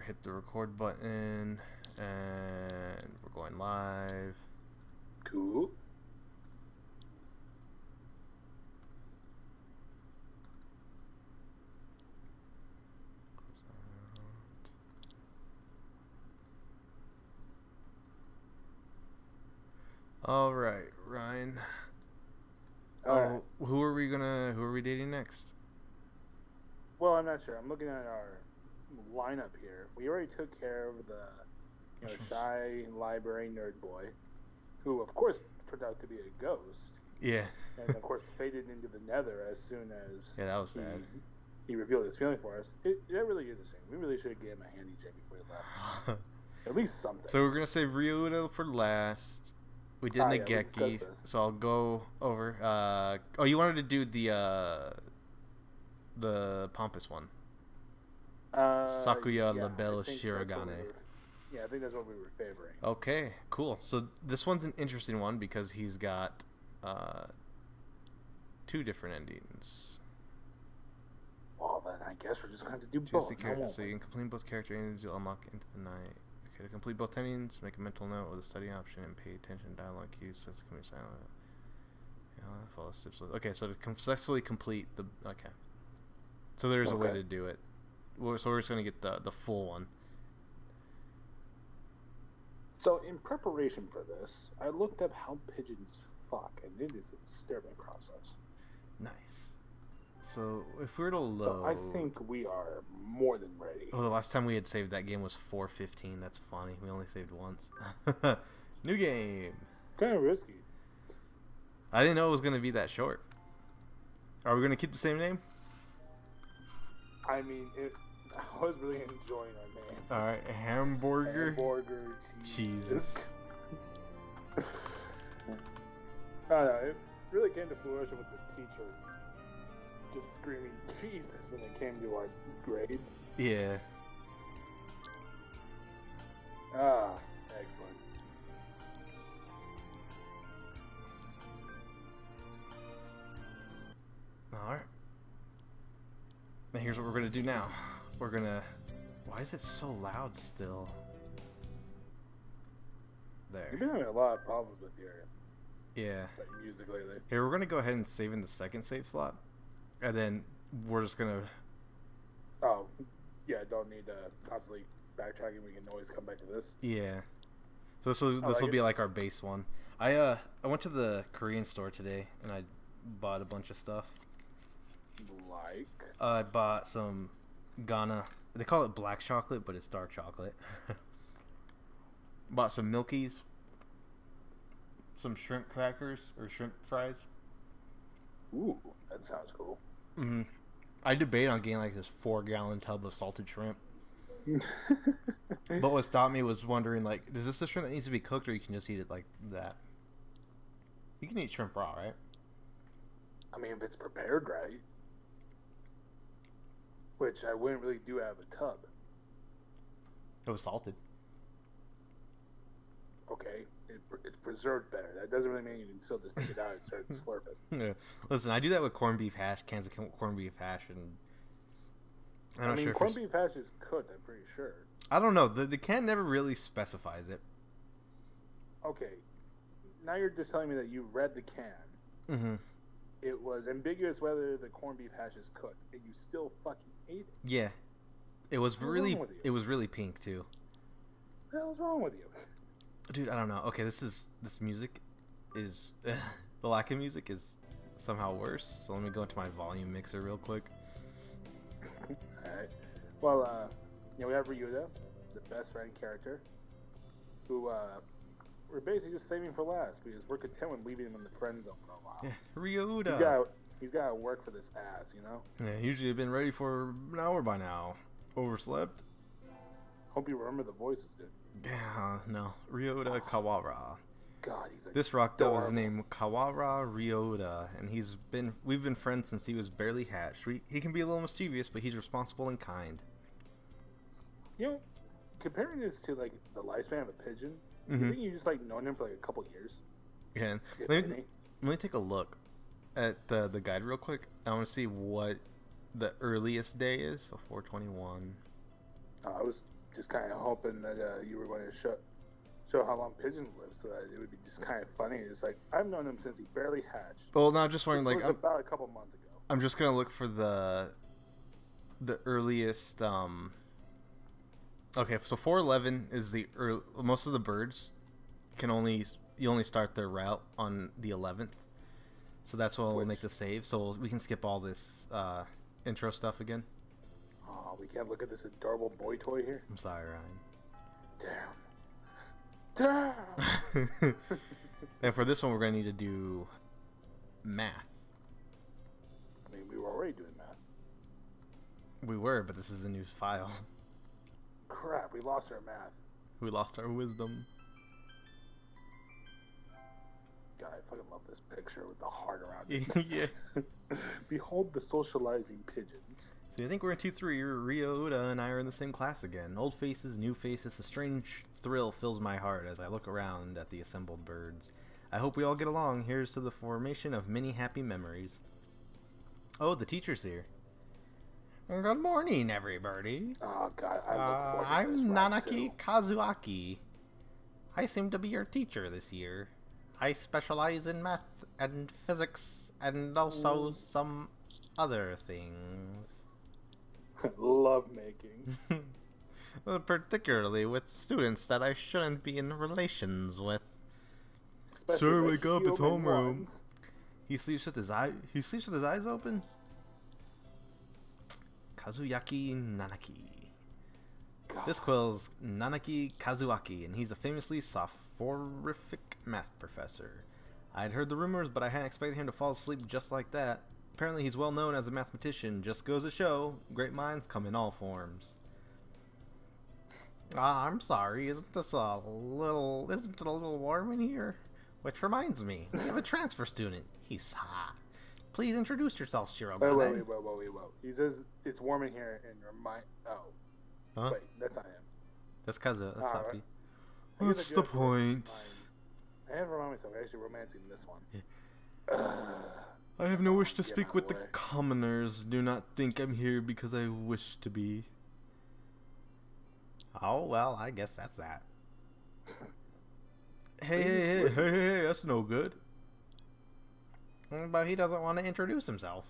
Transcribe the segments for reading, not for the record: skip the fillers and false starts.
hit the record button, and we're going live. Cool. All right, Ryan. Who are we dating next? Well, I'm not sure. I'm looking at our lineup here. We already took care of the shy library nerd boy, who of course turned out to be a ghost. Yeah. And of course faded into the nether as soon as that was sad. He revealed his feeling for us. That really is a shame. We really should have given him a handy gem before he left. At least something. So we're gonna save Ryuda for last. We did Nageki, so I'll go over. Oh, you wanted to do the pompous one. Sakuya Label Shirogane. I think that's what we were favoring. Okay, cool. So this one's an interesting one because he's got two different endings. Well, then I guess we're just going to do both. So you can complete both character endings, you'll unlock into the night. Okay, to complete both endings, make a mental note with a study option and pay attention to dialogue cues. Says can be silent. Yeah, follow steps. Okay, so to successfully complete the So there's a way to do it. So we're just gonna get the full one. So in preparation for this, I looked up how pigeons fuck, and it is a disturbing process. Nice. So if we were to load, so I think we are more than ready. Oh, the last time we had saved that game was 4:15. That's funny. We only saved once. New game. Kind of risky. I didn't know it was gonna be that short. Are we gonna keep the same name? I mean, I was really enjoying our name. All right, hamburger. Hamburger Jesus. I don't know. It really came to fruition with the teacher just screaming Jesus when it came to our grades. Yeah. Excellent. Alright. Now here's what we're gonna do now. We're gonna... Why is it so loud still? There. You've been having a lot of problems with your music lately. Here, we're gonna go ahead and save in the second save slot. And then we're just gonna... Oh, yeah, don't need constantly backtracking. We can always come back to this. Yeah. So this will be like our base one. I went to the Korean store today and I bought a bunch of stuff. Like? I bought some Ghana. They call it black chocolate, but it's dark chocolate. Bought some Milkies. Some shrimp crackers or shrimp fries. Ooh, that sounds cool. Mm-hmm. I debate on getting like this 4-gallon tub of salted shrimp. But what stopped me was wondering, like, is this the shrimp that needs to be cooked, or you can just eat it like that? You can eat shrimp raw, right? I mean, if it's prepared right. Which I wouldn't really do out of a tub. It was salted. Okay, it's preserved better. That doesn't really mean you can still just take it out and start to slurp it. Yeah. Listen, I do that with corned beef hash, cans of corned beef hash, and I mean, corned beef hash is cooked, I'm pretty sure. I don't know. The can never really specifies it. Okay, now you're just telling me that you read the can. Mm-hmm. It was ambiguous whether the corned beef hash is cooked, and you still fucking ate it. Yeah, it was really pink too. What the hell's wrong with you? Dude, I don't know. Okay, this music is the lack of music is somehow worse. So let me go into my volume mixer real quick. Alright. Well, we have Ryuda, the best friend character, who we're basically just saving for last because we're content with leaving him in the friend zone for a while. Yeah, Ryuda. He's got to work for this ass, you know? Yeah, usually have been ready for an hour by now. Overslept? Hope you remember the voices, dude. Yeah, no. Ryuda Kawara. God, he's like this rock devil is named Kawara Ryuda, and we've been friends since he was barely hatched. He can be a little mischievous, but he's responsible and kind. You know, comparing this to like the lifespan of a pigeon, mm-hmm. you think you just like known him for like a couple years? Yeah. Let me take a look at the guide real quick. I want to see what the earliest day is. So 421. I was just kind of hoping that you were going to show how long pigeons live, so that it would be just kind of funny. It's like, I've known him since he barely hatched. Well, no, I'm just wondering, It like, was about a couple months ago. I'm just gonna look for the earliest. Okay, so 411 is the most of the birds you only start their route on the 11th, so that's what will make the save. So we can skip all this intro stuff again. Oh, we can't look at this adorable boy toy here. I'm sorry, Ryan. Damn. And for this one, we're gonna need to do math. I mean, we were already doing math. We were, but this is a new file. Crap, we lost our math. We lost our wisdom. God, I fucking love this picture with the heart around it. Yeah. Behold the socializing pigeons. So I think we're in 2-3. Rio Uda and I are in the same class again. Old faces, new faces. A strange thrill fills my heart as I look around at the assembled birds. I hope we all get along. Here's to the formation of many happy memories. Oh, the teacher's here. Good morning, everybody. Oh, God, I look forward to I'm this Nanaki too. Kazuaki. I seem to be your teacher this year. I specialize in math and physics and also some other things. Love making. Particularly with students that I shouldn't be in relations with. Especially Sir, the wake up! It's human homeroom. ones. He sleeps with his eyes open. Kazuyaki Nanaki. God. This quill's Nanaki Kazuaki, and he's a famously soporific math professor. I'd heard the rumors, but I hadn't expected him to fall asleep just like that. Apparently he's well known as a mathematician. Just goes to show, great minds come in all forms. I'm sorry, isn't it a little warm in here? Which reminds me, we have a transfer student. He's hot. Please introduce yourself, Shirogane. Wait. He says it's warm in here and remind. Oh. Huh? Wait, that's not him. That's Kazu. That's Saki. Right. What's the point? I have to remind myself, actually romancing this one. I have no wish to Get speak out with of the the way. commoners. Do not think I'm here because I wish to be. Oh, well, I guess that's that. Hey, that's no good. But he doesn't want to introduce himself.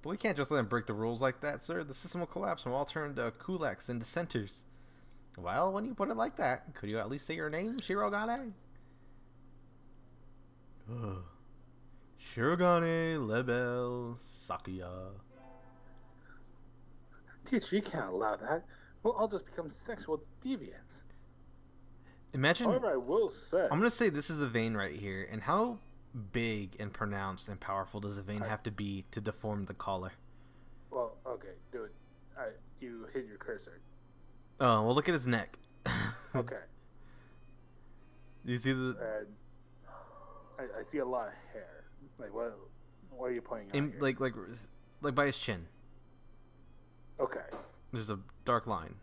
But we can't just let him break the rules like that, sir. The system will collapse and we'll all turn kulaks and dissenters. Well, when you put it like that, could you at least say your name, Shirogane? Shirogane Lebel Sakuya. Teacher, you can't allow that. We'll all just become sexual deviants. Imagine. However, I will say. I'm gonna say this is a vein right here, and how big and pronounced and powerful does a vein have to be to deform the collar? Well, okay, do it. You hit your cursor. Oh, well, look at his neck. Okay. You see the I see a lot of hair. Like what are you pointing out here? like by his chin. Okay. There's a dark line,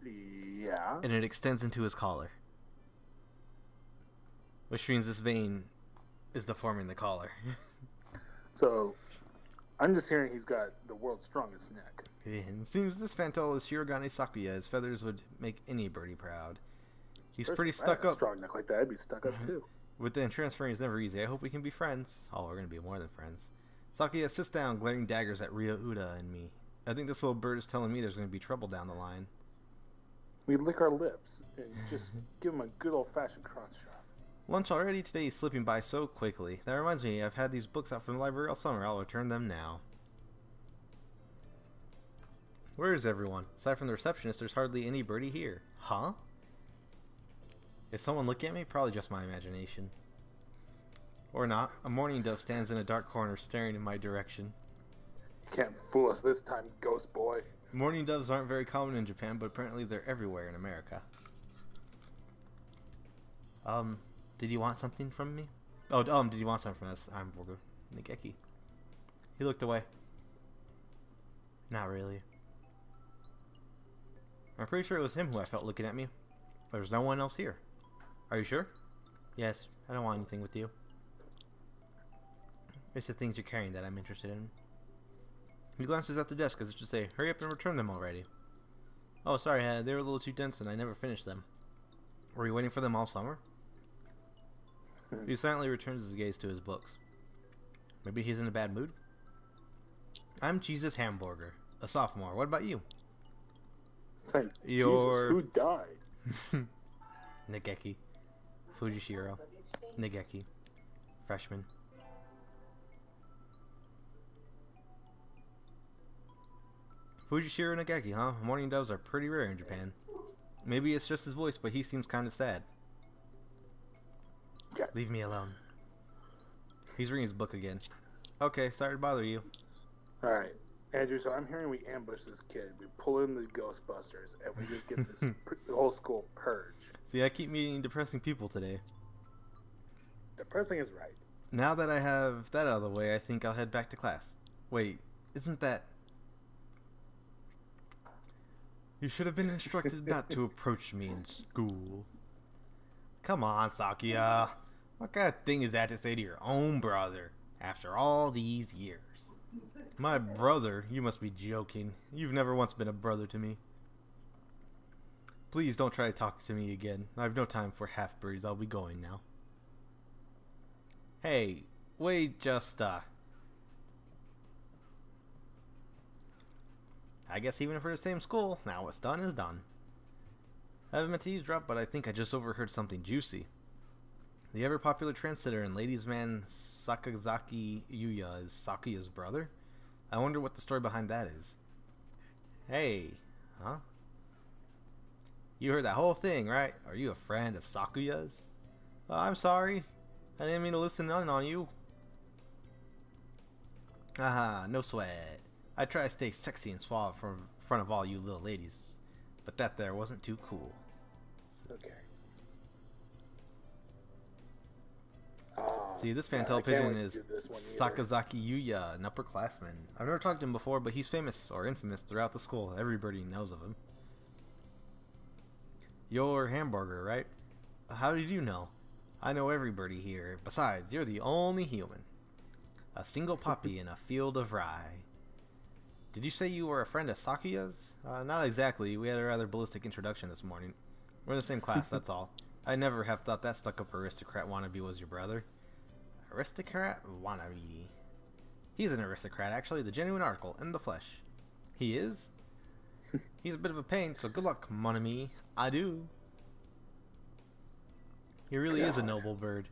Yeah. and it extends into his collar, which means this vein is deforming the collar. So, I'm just hearing he's got the world's strongest neck. It seems this fantel is Shirogane Sakuya. His feathers would make any birdie proud. He's First, pretty if I stuck had a up. strong neck like that, I'd be stuck up too. With the transferring is never easy. I hope we can be friends. Oh, we're gonna be more than friends. Sakuya sits down, glaring daggers at Ryo Uda and me. I think this little bird is telling me there's gonna be trouble down the line. We lick our lips and just give him a good old-fashioned crotch shot. Lunch already today is slipping by so quickly. That reminds me, I've had these books out from the library all summer. I'll return them now. Where is everyone? Aside from the receptionist, there's hardly any birdie here. Huh? Is someone looking at me? Probably just my imagination. Or not. A mourning dove stands in a dark corner staring in my direction. You can't fool us this time, ghost boy. Mourning doves aren't very common in Japan, but apparently they're everywhere in America. Did you want something from me? Oh, did you want something from us? I'm Vorgo Nigeki. He looked away. Not really. I'm pretty sure it was him who I felt looking at me. There's no one else here. Are you sure? Yes, I don't want anything with you. It's the things you're carrying that I'm interested in. He glances at the desk as if to say, hurry up and return them already. Oh, sorry, they were a little too dense and I never finished them. Were you waiting for them all summer? He silently returns his gaze to his books. Maybe he's in a bad mood? I'm Jesus Hamburger, a sophomore. What about you? Say, Jesus, who died? Nageki. Fujishiro. Nageki. Freshman. Fujishiro Nageki, huh? Morning doves are pretty rare in Japan. Maybe it's just his voice, but he seems kind of sad. Yeah. Leave me alone. He's reading his book again. Okay, sorry to bother you. Alright. Andrew, so I'm hearing we ambush this kid. We pull in the Ghostbusters, and we just get this the whole school purge. See, I keep meeting depressing people today. Depressing is right. Now that I have that out of the way, I think I'll head back to class. Wait, isn't that... You should have been instructed not to approach me in school. Come on, Sakuya. What kind of thing is that to say to your own brother after all these years? My brother? You must be joking. You've never once been a brother to me. Please don't try to talk to me again. I have no time for half-breeds. I'll be going now. Hey, wait just, I guess even if we're the same school, now what's done is done. I haven't meant to eavesdrop, but I think I just overheard something juicy. The ever-popular trendsetter and ladies' man Sakazaki Yuya is Sakuya's brother? I wonder what the story behind that is. Hey, huh? You heard that whole thing, right? Are you a friend of Sakuya's? I'm sorry. I didn't mean to listen in on you. Haha, no sweat. I try to stay sexy and suave in front of all you little ladies, but that there wasn't too cool. Okay. See, this fan television is Sakazaki Yuya, an upperclassman. I've never talked to him before, but he's famous or infamous throughout the school. Everybody knows of him. You're Hamburger, right? How did you know? I know everybody here. Besides, you're the only human. A single poppy in a field of rye. Did you say you were a friend of Sakuya's? Not exactly. We had a rather ballistic introduction this morning. We're in the same class, that's all. I never have thought that stuck-up aristocrat wannabe was your brother. Aristocrat wannabe. He's an aristocrat, actually, the genuine article, in the flesh. He is? He's a bit of a pain, so good luck, mon ami. Adieu. He really is a noble bird.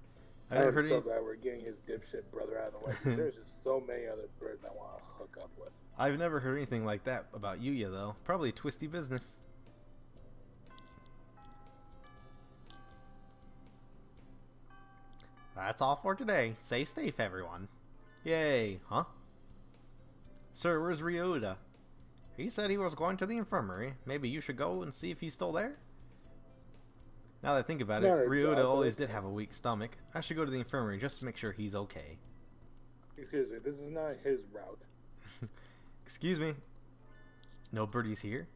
I'm so glad we're getting his dipshit brother out of the way. There's just so many other birds I want to hook up with. I've never heard anything like that about Yuya, though. Probably twisty business. That's all for today. Stay safe, everyone. Yay, huh? Sir, where's Ryuda? He said he was going to the infirmary. Maybe you should go and see if he's still there? Now that I think about it, Ryuda always did have a weak stomach. I should go to the infirmary just to make sure he's okay. Excuse me, this is not his route. Excuse me. No birdies here?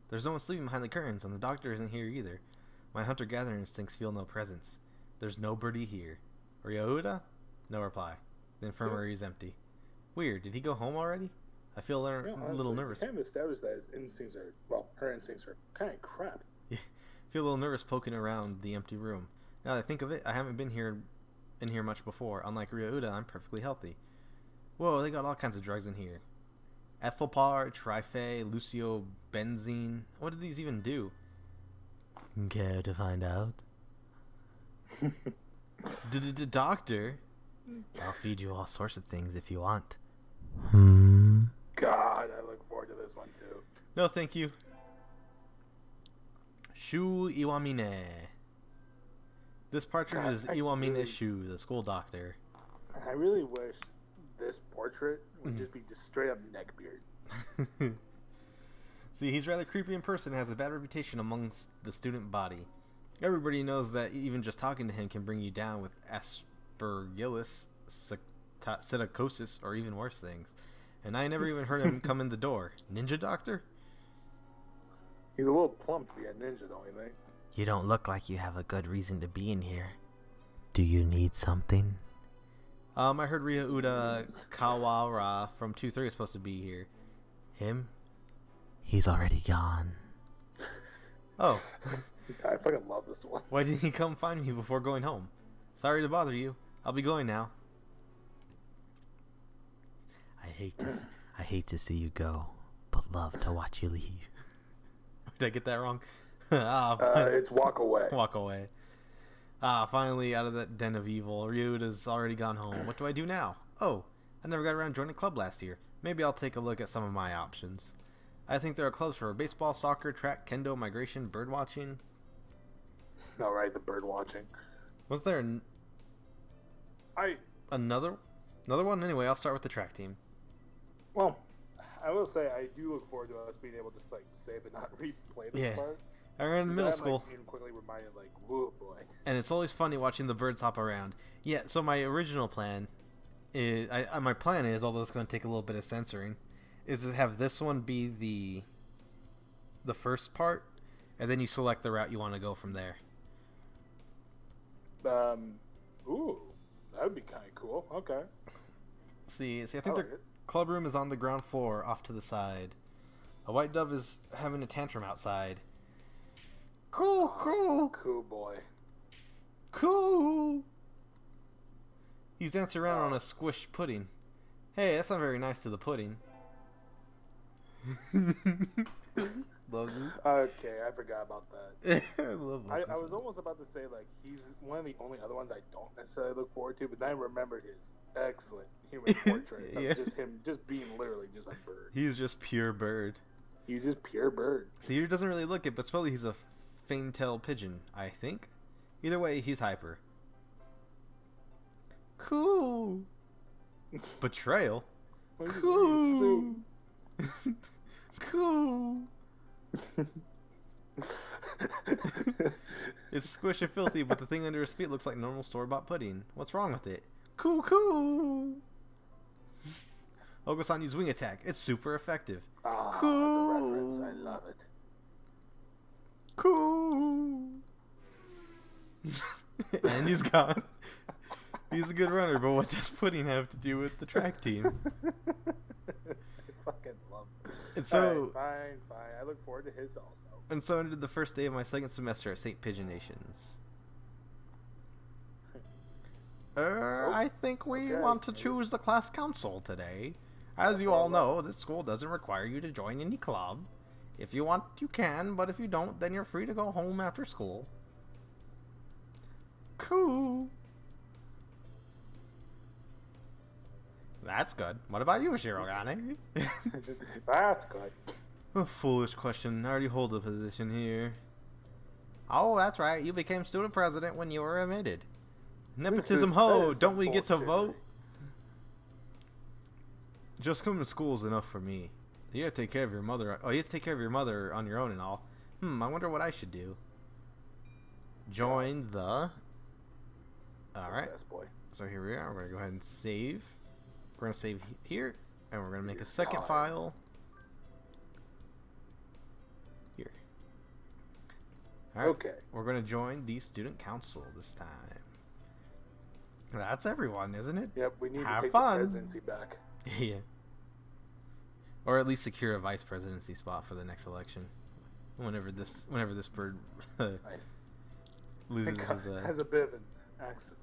There's no one sleeping behind the curtains, and the doctor isn't here either. My hunter-gatherer instincts feel no presence. There's no birdie here. Ryuda? No reply. The infirmary is empty. Weird. Did he go home already? I feel a little nervous. I kind of established that his instincts are, well, her instincts are kind of crap. Feel a little nervous poking around the empty room. Now that I think of it, I haven't been in here much before. Unlike Ryuda, I'm perfectly healthy. Whoa, they got all kinds of drugs in here. Ethylpar, Trife, Lucio, Benzene. What do these even do? Care to find out? Doctor? I'll feed you all sorts of things if you want. God, I look forward to this one too. No, thank you. Shu Iwamine. This partridge is Iwamine Shu, the school doctor. I really wish this portrait would just be just straight up neckbeard. See, he's rather creepy in person and has a bad reputation amongst the student body. Everybody knows that even just talking to him can bring you down with aspergillus, psittacosis, or even worse things. And I never even heard him come in the door. Ninja doctor? He's a little plump to be a ninja, don't you think? You don't look like you have a good reason to be in here. Do you need something? I heard Ryuda Kawara from 2-3 is supposed to be here. Him? He's already gone. Oh. I fucking love this one. Why didn't he come find me before going home? Sorry to bother you. I'll be going now. I hate to see you go, but love to watch you leave. Did I get that wrong? It's walk away. Walk away. Finally out of that den of evil. Ryuta's already gone home. What do I do now? Oh, I never got around joining a club last year. Maybe I'll take a look at some of my options. I think there are clubs for baseball, soccer, track, kendo, migration, bird watching. All right, the bird watching. Was there another one? Anyway, I'll start with the track team. Well, I will say I do look forward to us being able to just like save and not replay this part. I ran in middle school. Like, being quickly reminded, like, whoa, boy. And it's always funny watching the birds hop around. Yeah. So my original plan is, my plan is, although it's going to take a little bit of censoring, is to have this one be the first part, and then you select the route you want to go from there. Ooh, that would be kind of cool. Okay. See, I think the club room is on the ground floor, off to the side. A white dove is having a tantrum outside. Cool. Cool boy. Cool. He's dancing around on a squished pudding. Hey, that's not very nice to the pudding. Love this. Okay, I forgot about that. I was almost about to say, like, he's one of the only other ones I don't necessarily look forward to, but then I remembered his excellent human portrait of just him just being literally just a bird. He's just pure bird. He's just pure bird. See, he doesn't really look it, but supposedly he's a faintail pigeon, I think. Either way, he's hyper. Cool. Betrayal. Cool. Cool. It's squish and filthy, but the thing under his feet looks like normal store-bought pudding. What's wrong with it? Cool. Ogo-san used wing attack. It's super effective. Cool. The reference, I love it. Cool. And he's gone. He's a good runner, but what does pudding have to do with the track team? I fucking love it. And so, fine. I look forward to his also. And so ended the first day of my second semester at St. Pigeon Nations. I think we want to choose the class council today. As you all know, this school doesn't require you to join any club. If you want, you can, but if you don't, then you're free to go home after school. Cool. That's good. What about you, Shirogane? That's good. A foolish question. I already hold a position here. Oh, that's right. You became student president when you were admitted. Nepotism ho! Don't we get to vote? Just coming to school is enough for me. You have to take care of your mother. Oh, you have to take care of your mother on your own and all. I wonder what I should do. Join the... Alright. Yes, boy. So here we are. We're going to go ahead and save. We're going to save here. And we're going to make a second file. Here. Alright. Okay. We're going to join the student council this time. That's everyone, isn't it? Yep, we need to take fun. the presidency back. Yeah. Or at least secure a vice presidency spot for the next election. Whenever this bird loses his... has a bit of an accident.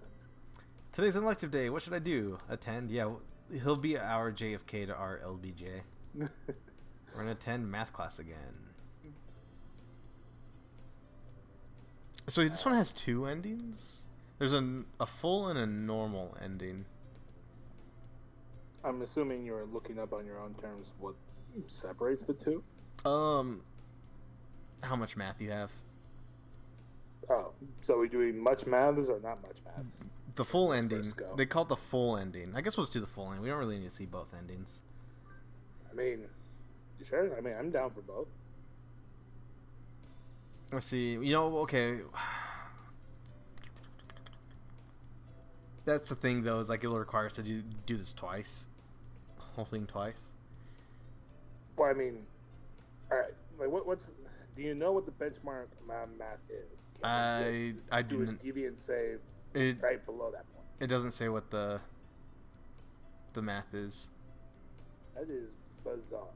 Today's an elective day. What should I do? Attend? Yeah, he'll be our JFK to our LBJ. We're going to attend math class again. So this one has two endings? There's a full and a normal ending. I'm assuming you're looking up on your own terms what separates the two? How much math you have. Oh, so we're doing much maths or not much maths? The full ending. They call it the full ending. I guess we'll just do the full ending. We don't really need to see both endings. I mean, you sure? I mean, I'm down for both. Let's see. You know, okay. That's the thing, though, is like it'll require us to do this twice. Whole thing twice. Well, I mean, all right. Like, what's? Do you know what the benchmark math is? I do a deviant save right below that point. It doesn't say what the math is. That is bizarre.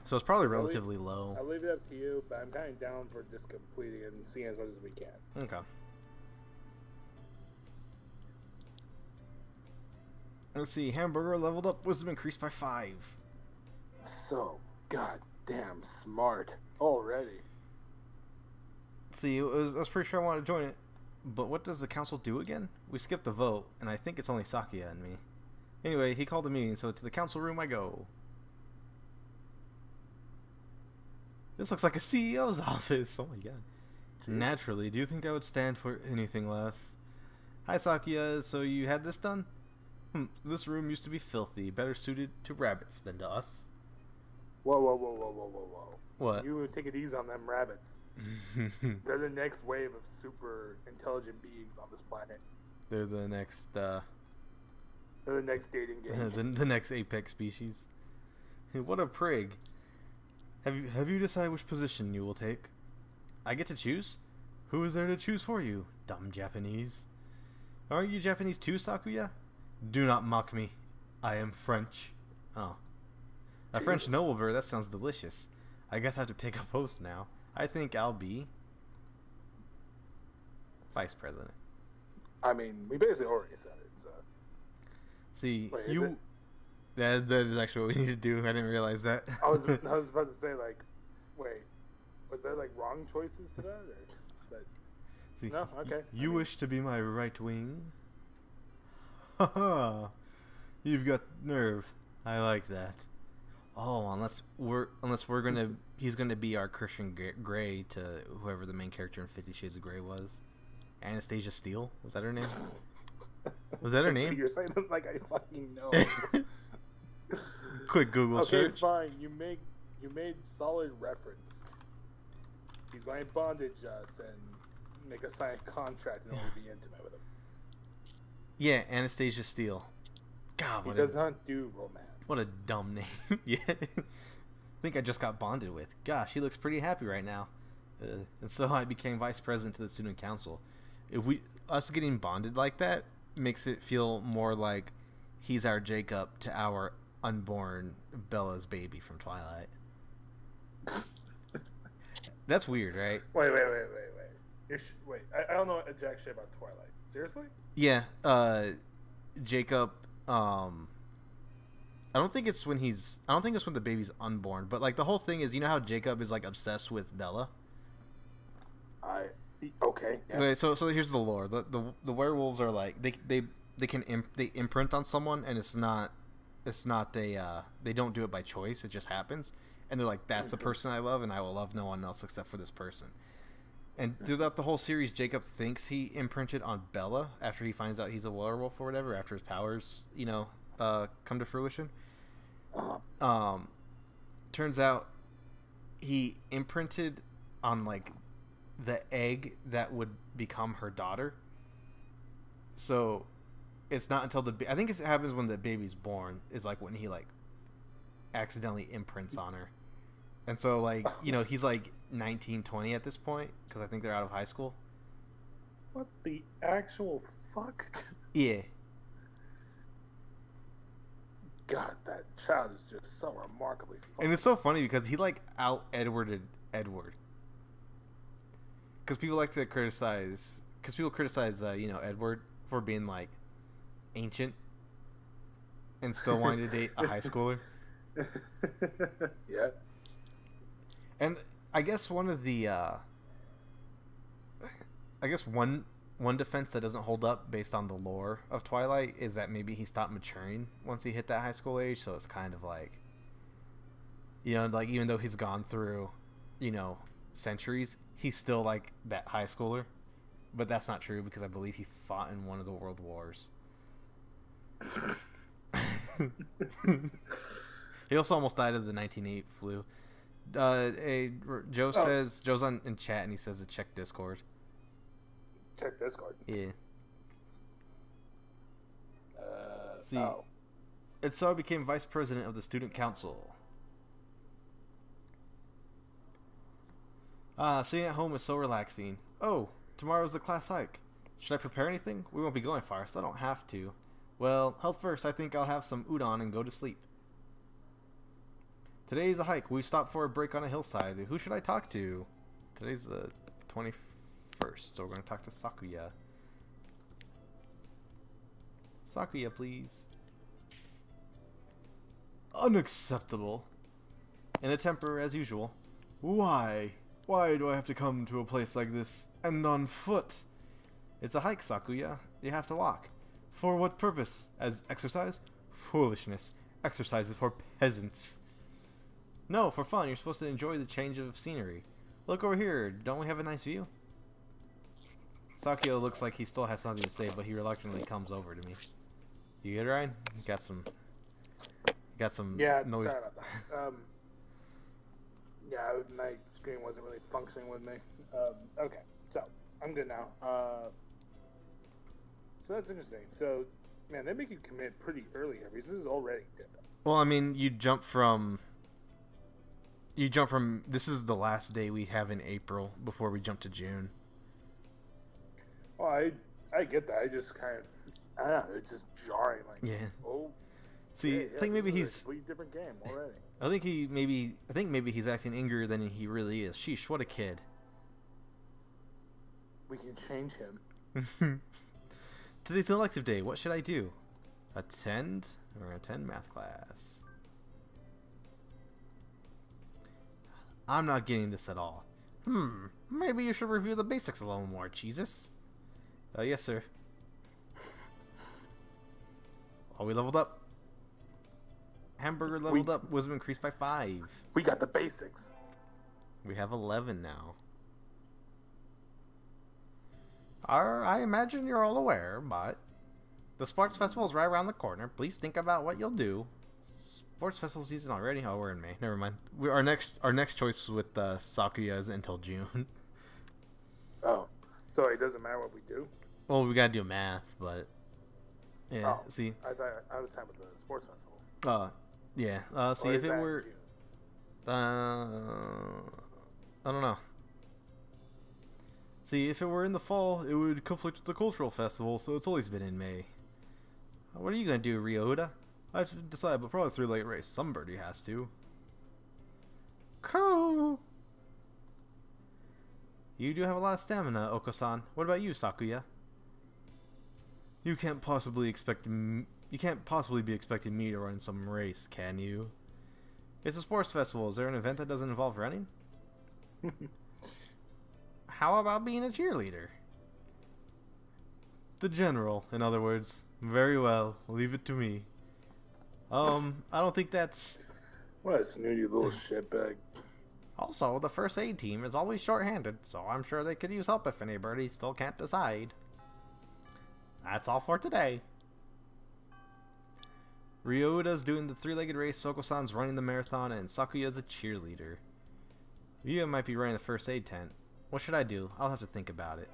So it's probably relatively low. I'll leave it up to you, but I'm kind of down for just completing and seeing as much as we can. Okay. Let's see. Hamburger leveled up. Wisdom increased by 5. So goddamn smart already. See, I was pretty sure I wanted to join it. But what does the council do again? We skipped the vote, and I think it's only Sakuya and me. Anyway, he called a meeting, so to the council room I go. This looks like a CEO's office. Oh my god. Jeez. Naturally, do you think I would stand for anything less? Hi Sakuya, so you had this done? This room used to be filthy, better suited to rabbits than to us. Whoa. What? You take it easy on them rabbits. They're the next wave of super intelligent beings on this planet. They're the next, They're the next dating game. the next apex species. What a prig. Have you decided which position you will take? I get to choose? Who is there to choose for you, dumb Japanese? Aren't you Japanese too, Sakuya? Do not mock me. I am French. Oh. A French noble bird, that sounds delicious. I guess I have to pick a post now. I think I'll be vice president. I mean, we basically already said it, so. See, wait, you... That is actually what we need to do. I didn't realize that. I was about to say, like, wait, was there, like, wrong choices to that? Or, but, see, no? Okay. You wish to be my right wing? Haha. You've got nerve. I like that. Oh, unless we're gonna, he's gonna be our Christian Grey to whoever the main character in 50 Shades of Grey was. Anastasia Steele? Was that her name? Was that her name? You're saying it like I fucking know. Quick Google search. Okay, fine. You made solid reference. He's going to bondage us and make us sign a contract in order to be intimate with him. Yeah, Anastasia Steele. God, he does not do romance. What a dumb name. Yeah. I think I just got bonded with. Gosh, he looks pretty happy right now. And so I became vice president to the student council. If us getting bonded like that makes it feel more like he's our Jacob to our unborn Bella's baby from Twilight. That's weird, right? Wait. Wait, I don't know jack shit about Twilight. Seriously? Yeah, Jacob, I don't think it's when the baby's unborn, but like the whole thing is, you know how Jacob is like obsessed with Bella? Okay. Yeah. Okay, so here's the lore. The werewolves are like they imprint on someone, and it's not they don't do it by choice, it just happens. And they're like, that's the person I love, and I will love no one else except for this person. And throughout the whole series, Jacob thinks he imprinted on Bella after he finds out he's a werewolf or whatever, after his powers, come to fruition. Turns out he imprinted on like the egg that would become her daughter. So it's not until I think it happens when the baby's born is like when he like accidentally imprints on her. And so like, he's like 19, 20 at this point, because I think they're out of high school. What the actual fuck? Yeah. God, that child is just so remarkably funny. And it's so funny because he like out Edwarded Edward. Because people like to criticize, Edward for being like ancient and still wanting to date a high schooler. Yeah. And I guess one of the, one defense that doesn't hold up based on the lore of Twilight is that maybe he stopped maturing once he hit that high school age. So it's kind of like, like even though he's gone through, centuries, he's still like that high schooler. But that's not true because I believe he fought in one of the world wars. He also almost died of the 1908 flu. Joe says, Joe's in chat and he says to check Discord. Check Discord? Yeah. And so I became vice president of the student council. Sitting at home is so relaxing. Oh, tomorrow's the class hike. Should I prepare anything? We won't be going far, so I don't have to. Well, health first. I think I'll have some udon and go to sleep. Today's a hike. We stopped for a break on a hillside. Who should I talk to? Today's the 21st, so we're going to talk to Sakuya. Sakuya, please. Unacceptable. In a temper, as usual. Why? Why do I have to come to a place like this, and on foot? It's a hike, Sakuya. You have to walk. For what purpose? As exercise? Foolishness. Exercise is for peasants. No, for fun. You're supposed to enjoy the change of scenery. Look over here. Don't we have a nice view? Sakuya looks like he still has something to say, but he reluctantly comes over to me. You good, Ryan? Got some yeah, noise. sorry about that. Yeah, my screen wasn't really functioning with me. Okay, so I'm good now. So that's interesting. So, man, they make you commit pretty early here because this is already different. Well, I mean, you jump from. This is the last day we have in April before we jump to June. Well, I get that. I just kind of, I don't know, it's just jarring. Like, yeah. Oh. See, yeah, I think maybe he's. a completely different game already. I think maybe he's acting angrier than he really is. Sheesh, what a kid. We can change him. Today's elective day. What should I do? Attend? We're gonna attend math class. I'm not getting this at all. Maybe you should review the basics a little more, Jesus. Yes, sir. Oh, we leveled up. Hamburger leveled up. Wisdom increased by 5. We got the basics. We have 11 now. I imagine you're all aware, but the sports festival is right around the corner. Please think about what you'll do. Sports festival season already? Oh, we're in May. Never mind. Our next choice with Sakuya is until June. Oh, so it doesn't matter what we do? Well, we gotta do math, but yeah. Oh, see, I thought I was talking about the sports festival. Yeah. See, if it were, I don't know. See, if it were in the fall, it would conflict with the cultural festival, so it's always been in May. What are you gonna do, Ryota? I have to decide, but probably 3-leg race. Somebody has to. Cool. You do have a lot of stamina, Oko-san. What about you, Sakuya? You can't possibly be expecting me to run some race, can you? It's a sports festival. Is there an event that doesn't involve running? How about being a cheerleader? The general, in other words. Very well. Leave it to me. I don't think that's... What a snooty little shitbag. Also, the first aid team is always short-handed, so I'm sure they could use help if anybody still can't decide. That's all for today. Ryota's doing the 3-legged race, Soko-san's running the marathon, and Sakuya's a cheerleader. Ryo might be running the first aid tent. What should I do? I'll have to think about it.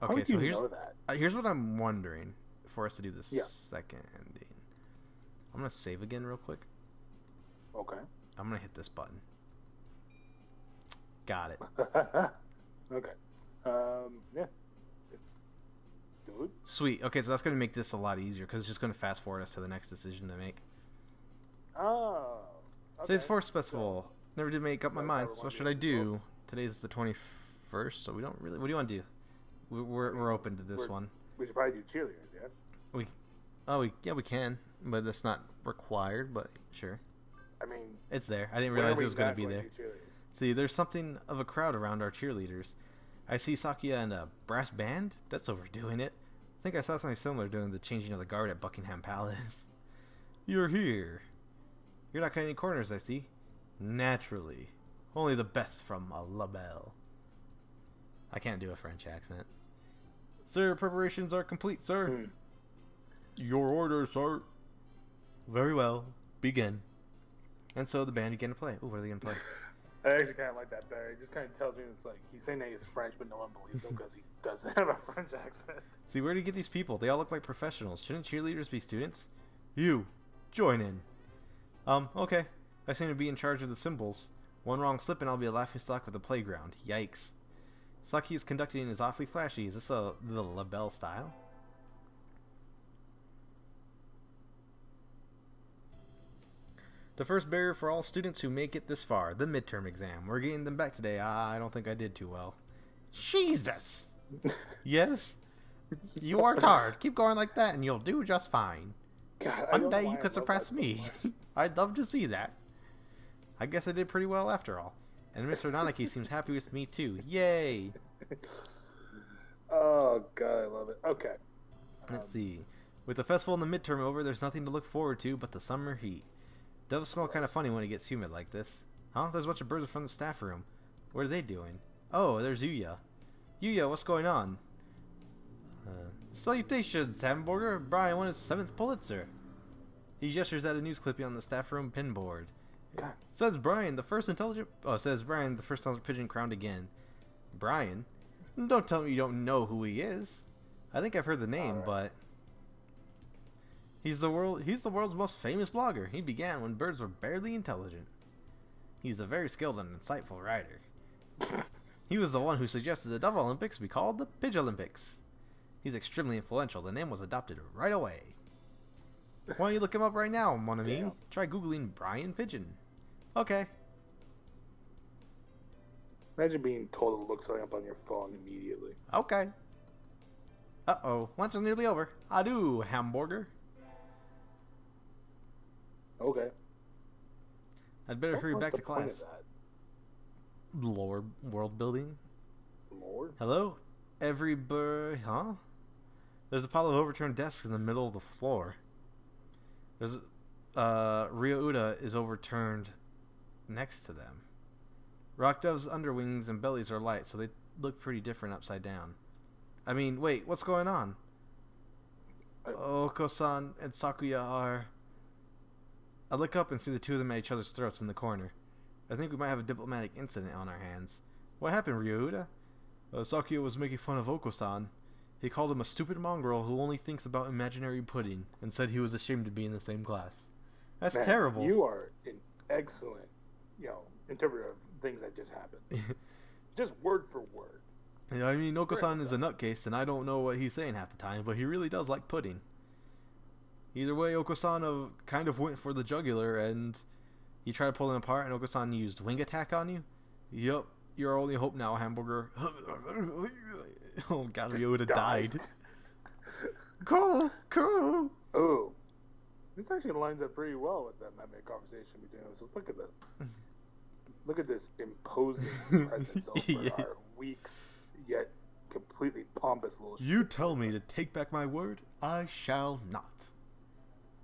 Okay, so here's what I'm wondering for us to do this second ending. I'm gonna save again real quick. Okay. I'm gonna hit this button. Got it. Okay. Yeah. Do it. Sweet. Okay, so that's gonna make this a lot easier because it's just gonna fast forward us to the next decision to make. Oh. Okay. Today's Force Festival. Never did make up my mind. So what should I do? Today's the 21st, so we don't really. What do you want to do? We're open to this one. We should probably do cheerleaders, yeah. We can, but it's not required. But sure. I mean, it's there. I didn't realize it was going to be there. See, there's something of a crowd around our cheerleaders. I see Sakuya and a brass band. That's overdoing it. I think I saw something similar during the changing of the guard at Buckingham Palace. You're here. You're not cutting any corners, I see. Naturally. Only the best from a labelle. I can't do a French accent. Sir, preparations are complete, sir. Your orders, sir. Very well. Begin. And so the band began to play. Ooh, what are they going to play? I actually kind of like that better. It just kind of tells me it's like he's saying that he's French, but no one believes him because he doesn't have a French accent. See, where do you get these people? They all look like professionals. Shouldn't cheerleaders be students? You, join in. Okay. I seem to be in charge of the symbols. One wrong slip and I'll be a laughingstock of the playground. Yikes. Saki is conducting is awfully flashy. Is this the labelle style? The first barrier for all students who make it this far, the midterm exam. We're getting them back today. I don't think I did too well. Jesus! Yes? You worked hard. Keep going like that and you'll do just fine. God, One day you could surpass me. I'd love to see that. I guess I did pretty well after all. And Mr. Nanaki seems happy with me too. Yay! Oh, God, I love it. Okay. Let's see. With the festival and the midterm over, there's nothing to look forward to but the summer heat. Doves smell kind of funny when it gets humid like this. Huh? There's a bunch of birds from the staff room. What are they doing? Oh, there's Yuya. Yuya, what's going on? Salutations, Hamburger. Brian won his 7th Pulitzer. He gestures at a news clipping on the staff room pinboard. Says Brian, the first intelligent pigeon crowned again. Brian? Don't tell me you don't know who he is. I think I've heard the name, but he's the world's most famous blogger. He began when birds were barely intelligent. He's a very skilled and insightful writer. He was the one who suggested the Dove Olympics be called the Pidge Olympics. He's extremely influential. The name was adopted right away. Why don't you look him up right now, mon ami? Yeah. Try googling Brian Pigeon. Okay. Imagine being told to look something up on your phone immediately. Okay. Uh-oh. Lunch is nearly over. Adieu, Hamburger. Okay. I'd better hurry What's back the to point class. of that? Lore world building. Lord? Hello? Huh? There's a pile of overturned desks in the middle of the floor. There's Ryouta is overturned next to them. Rock Dove's underwings and bellies are light, so they look pretty different upside down. I mean, wait, what's going on? Oko-san and Sakuya are... I look up and see the two of them at each other's throats in the corner. I think we might have a diplomatic incident on our hands. What happened, Ryouta? Sakuya was making fun of Oko-san. He called him a stupid mongrel who only thinks about imaginary pudding, and said he was ashamed to be in the same class. That's Man, terrible. You are an excellent, interpreter of things that just happened. Just word for word. Yeah, I mean, Oko-san is a nutcase, and I don't know what he's saying half the time, but he really does like pudding. Either way, Oko-san kind of went for the jugular, and he tried to pull him apart, and Oko-san used wing attack on you. Yup, you're our only hope now, Hamburger. Oh god, Ryouta died. Cool. Oh. This actually lines up pretty well with that meme conversation between us. Just look at this. Look at this imposing presence over our weak, yet completely pompous little You tell me to take back my word, I shall not.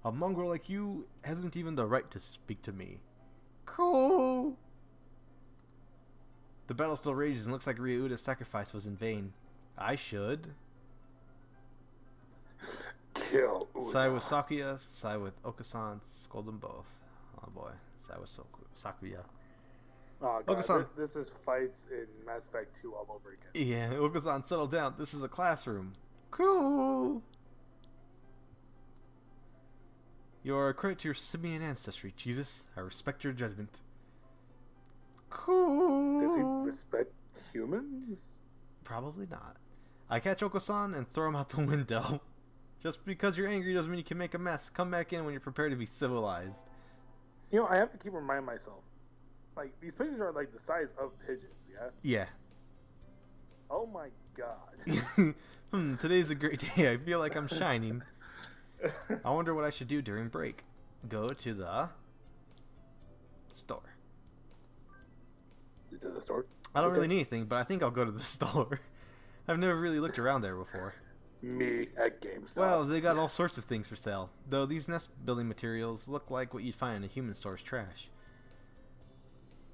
A mongrel like you hasn't even the right to speak to me. Cool. The battle still rages and looks like Ryouda's sacrifice was in vain. I should kill Uda. side with Sakuya, side with Oko-san, scold them both. Oh boy, side with Sakuya. Oh god, Oko-san. this is fights in Mass Effect 2 all over again. Yeah, Oko-san, settle down. This is a classroom. Cool. You're a credit to your simian ancestry, Jesus. I respect your judgment. Cool. Does he respect humans? Probably not. I catch Oko-san and throw him out the window. Just because you're angry doesn't mean you can make a mess. Come back in when you're prepared to be civilized. I have to keep reminding myself. Like, these pigeons are like the size of pigeons, yeah? Yeah. Oh my god. Today's a great day. I feel like I'm shining. I wonder what I should do during break. Go to the store. To the store? I don't really need anything, but I think I'll go to the store. I've never really looked around there before. Me at GameStop. Well, they got all sorts of things for sale. Though these nest building materials look like what you'd find in a human store's trash.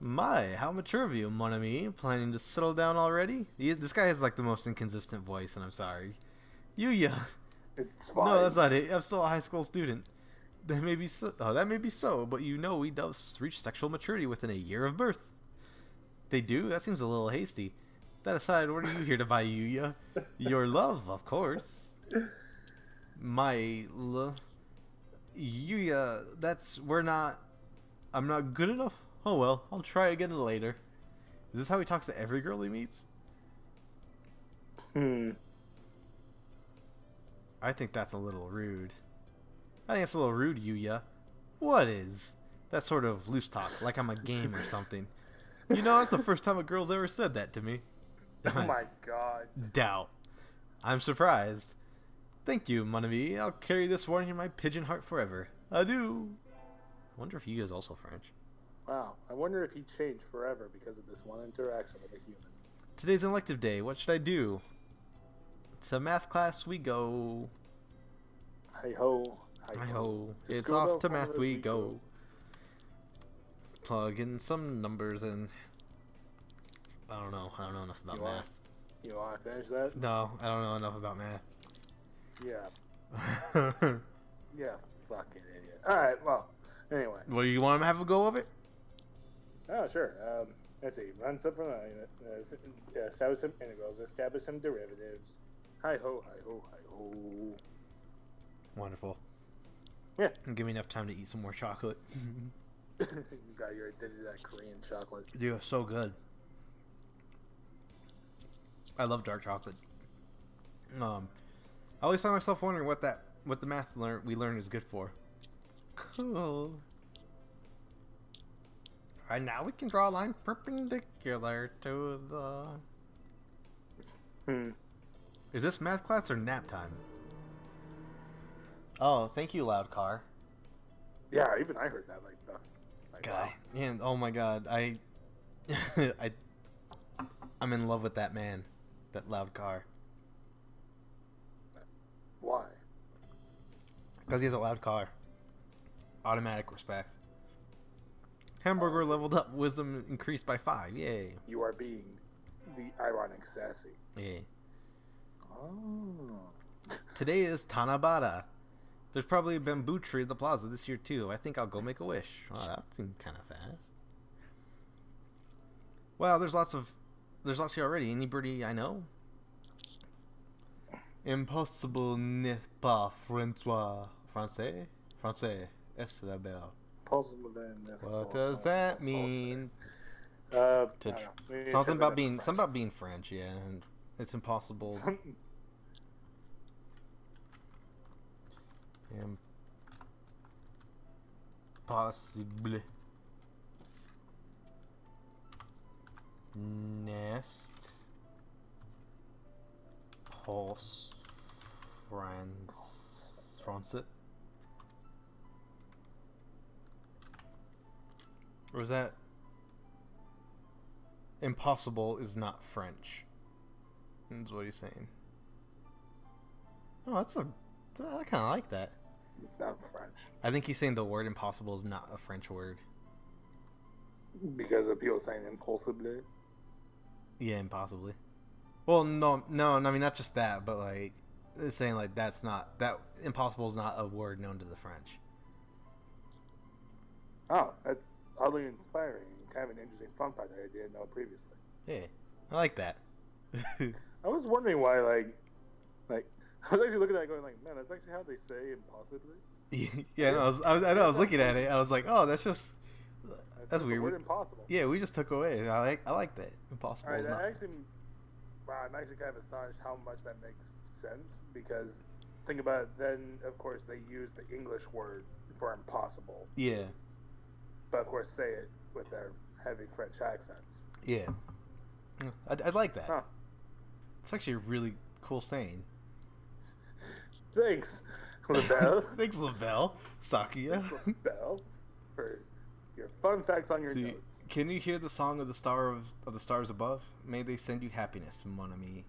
My, how mature of you, mon ami. Planning to settle down already? This guy has like the most inconsistent voice, and I'm sorry. Yuya. It's fine. No, that's not it. I'm still a high school student. That may be so. Oh, that may be so, but we doves reach sexual maturity within a year of birth. They do? That seems a little hasty. That aside, what are you here to buy, Yuya? Your love, of course. Yuya, I'm not good enough? Oh well, I'll try again later. Is this how he talks to every girl he meets? I think that's a little rude. I think it's a little rude, Yuya. What is? That sort of loose talk, like I'm a game or something. You know, that's the first time a girl's ever said that to me. Oh my god. Doubt. I'm surprised. Thank you, mon ami. I'll carry this warning in my pigeon heart forever. Adieu. I wonder if he is also French. Wow. I wonder if he changed forever because of this one interaction with a human. Today's an elective day. What should I do? To math class we go. Hi ho. Hi ho. Just It's go off about to one math of those we go. Plug in some numbers and I don't know enough about math. You want to finish that? No, I don't know enough about math. Yeah. Yeah. Fucking idiot. Alright, well, anyway. Well, you want to have a go of it? Oh, sure. Let's see. Run some from establish some integrals, establish some derivatives. Hi ho, hi ho, hi ho. Wonderful. Yeah. And give me enough time to eat some more chocolate. You got your addicted to that Korean chocolate. Dude, it's so good. I love dark chocolate. I always find myself wondering what the math we learn is good for. Cool. Alright, now we can draw a line perpendicular to the... Is this math class or nap time? Oh, thank you, loud car. Yeah, even I heard that. Guy. Wow. And oh my god, I'm in love with that man. That loud car. Why? Because he has a loud car. Automatic respect. Hamburger leveled up. Wisdom increased by 5. Yay. You are being the ironic sassy. Yeah. Oh. Today is Tanabata. There's probably a bamboo tree at the plaza this year too. I think I'll go make a wish. Wow, that seemed kind of fast. Wow, there's lots here already. Anybody I know? Impossible n'est pas François. Français. Est la belle. Possible What does that mean? Something Something about being French, yeah, and it's impossible. Impossible. Nest. Pulse. France. Or is that impossible is not French? That's what he's saying. Oh, I kind of like that. It's not French. I think he's saying the word impossible is not a French word. Because of people saying impulsively? Yeah, impossibly. Well, no, I mean, not just that, but like, it's saying like that impossible is not a word known to the French. Oh, that's oddly inspiring. Kind of an interesting fun fact that I didn't know previously. Yeah, I like that. I was wondering why, like, I was actually looking at it going, like, man, that's actually how they say impossibly. Yeah, no, I was looking at it. I was like, oh, that's weird. The word impossible. Yeah, we just took away. I like that. Impossible. All right, is not. I'm actually kind of astonished how much that makes sense, because think about it, then of course they use the English word for impossible. Yeah. But of course say it with their heavy French accents. Yeah. I'd like that. Huh. It's actually a really cool saying. Thanks, LaBelle. Thanks, LaBelle. Sakuya. LaBelle, for your fun facts on your notes. Can you hear the song of the stars above? May they send you happiness, mon ami.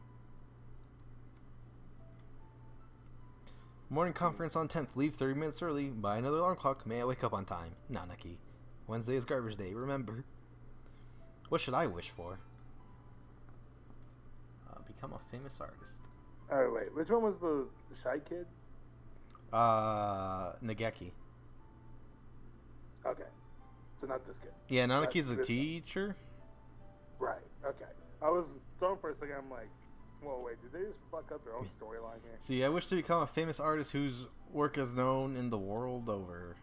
Morning conference on 10th. Leave 30 minutes early. Buy another alarm clock. May I wake up on time. Nanaki. Wednesday is garbage day. Remember. What should I wish for? Become a famous artist. Alright, wait. Which one was the shy kid? Nageki. Okay. So not this kid. Yeah, Nanaki's a teacher. Right. Okay. I was thrown for a second. I'm like, whoa, wait. Did they just fuck up their own storyline here? See, I wish to become a famous artist whose work is known in the world over.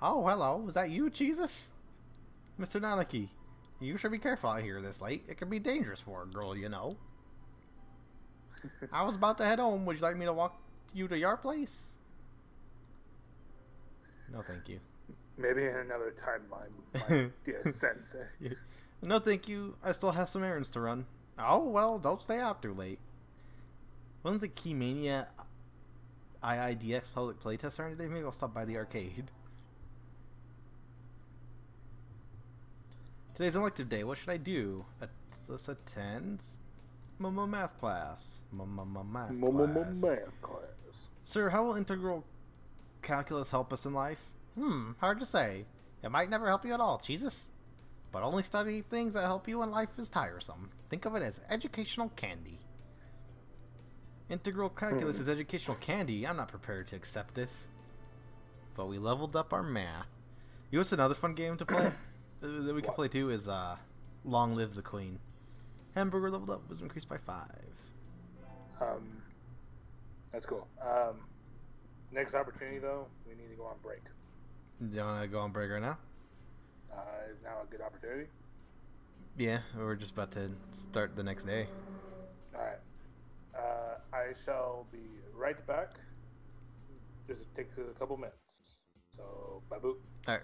Oh, hello. Is that you, Jesus? Mr. Nanaki. You should be careful out here this late. It can be dangerous for a girl, you know. I was about to head home. Would you like me to walk you to your place? No, thank you. Maybe in another timeline, my dear sensei. Yeah. No, thank you. I still have some errands to run. Oh, well, don't stay out too late. Wasn't the Keymania IIDX public playtest starting today? Maybe I'll stop by the arcade. Today's an elective day. What should I do? Let's attend math class. Math class. Sir, how will integral calculus help us in life? Hard to say. It might never help you at all, Jesus. But only study things that help you when life is tiresome. Think of it as educational candy. Integral calculus is educational candy. I'm not prepared to accept this. But we leveled up our math. You know what's another fun game to play? That we can play too is Long Live the Queen. Hamburger leveled up was increased by 5. That's cool. Next opportunity though, we need to go on break. Do you want to go on break right now? Is now a good opportunity? Yeah, we're just about to start the next day. Alright. I shall be right back. Just takes a couple minutes. So, bye-boo. Alright.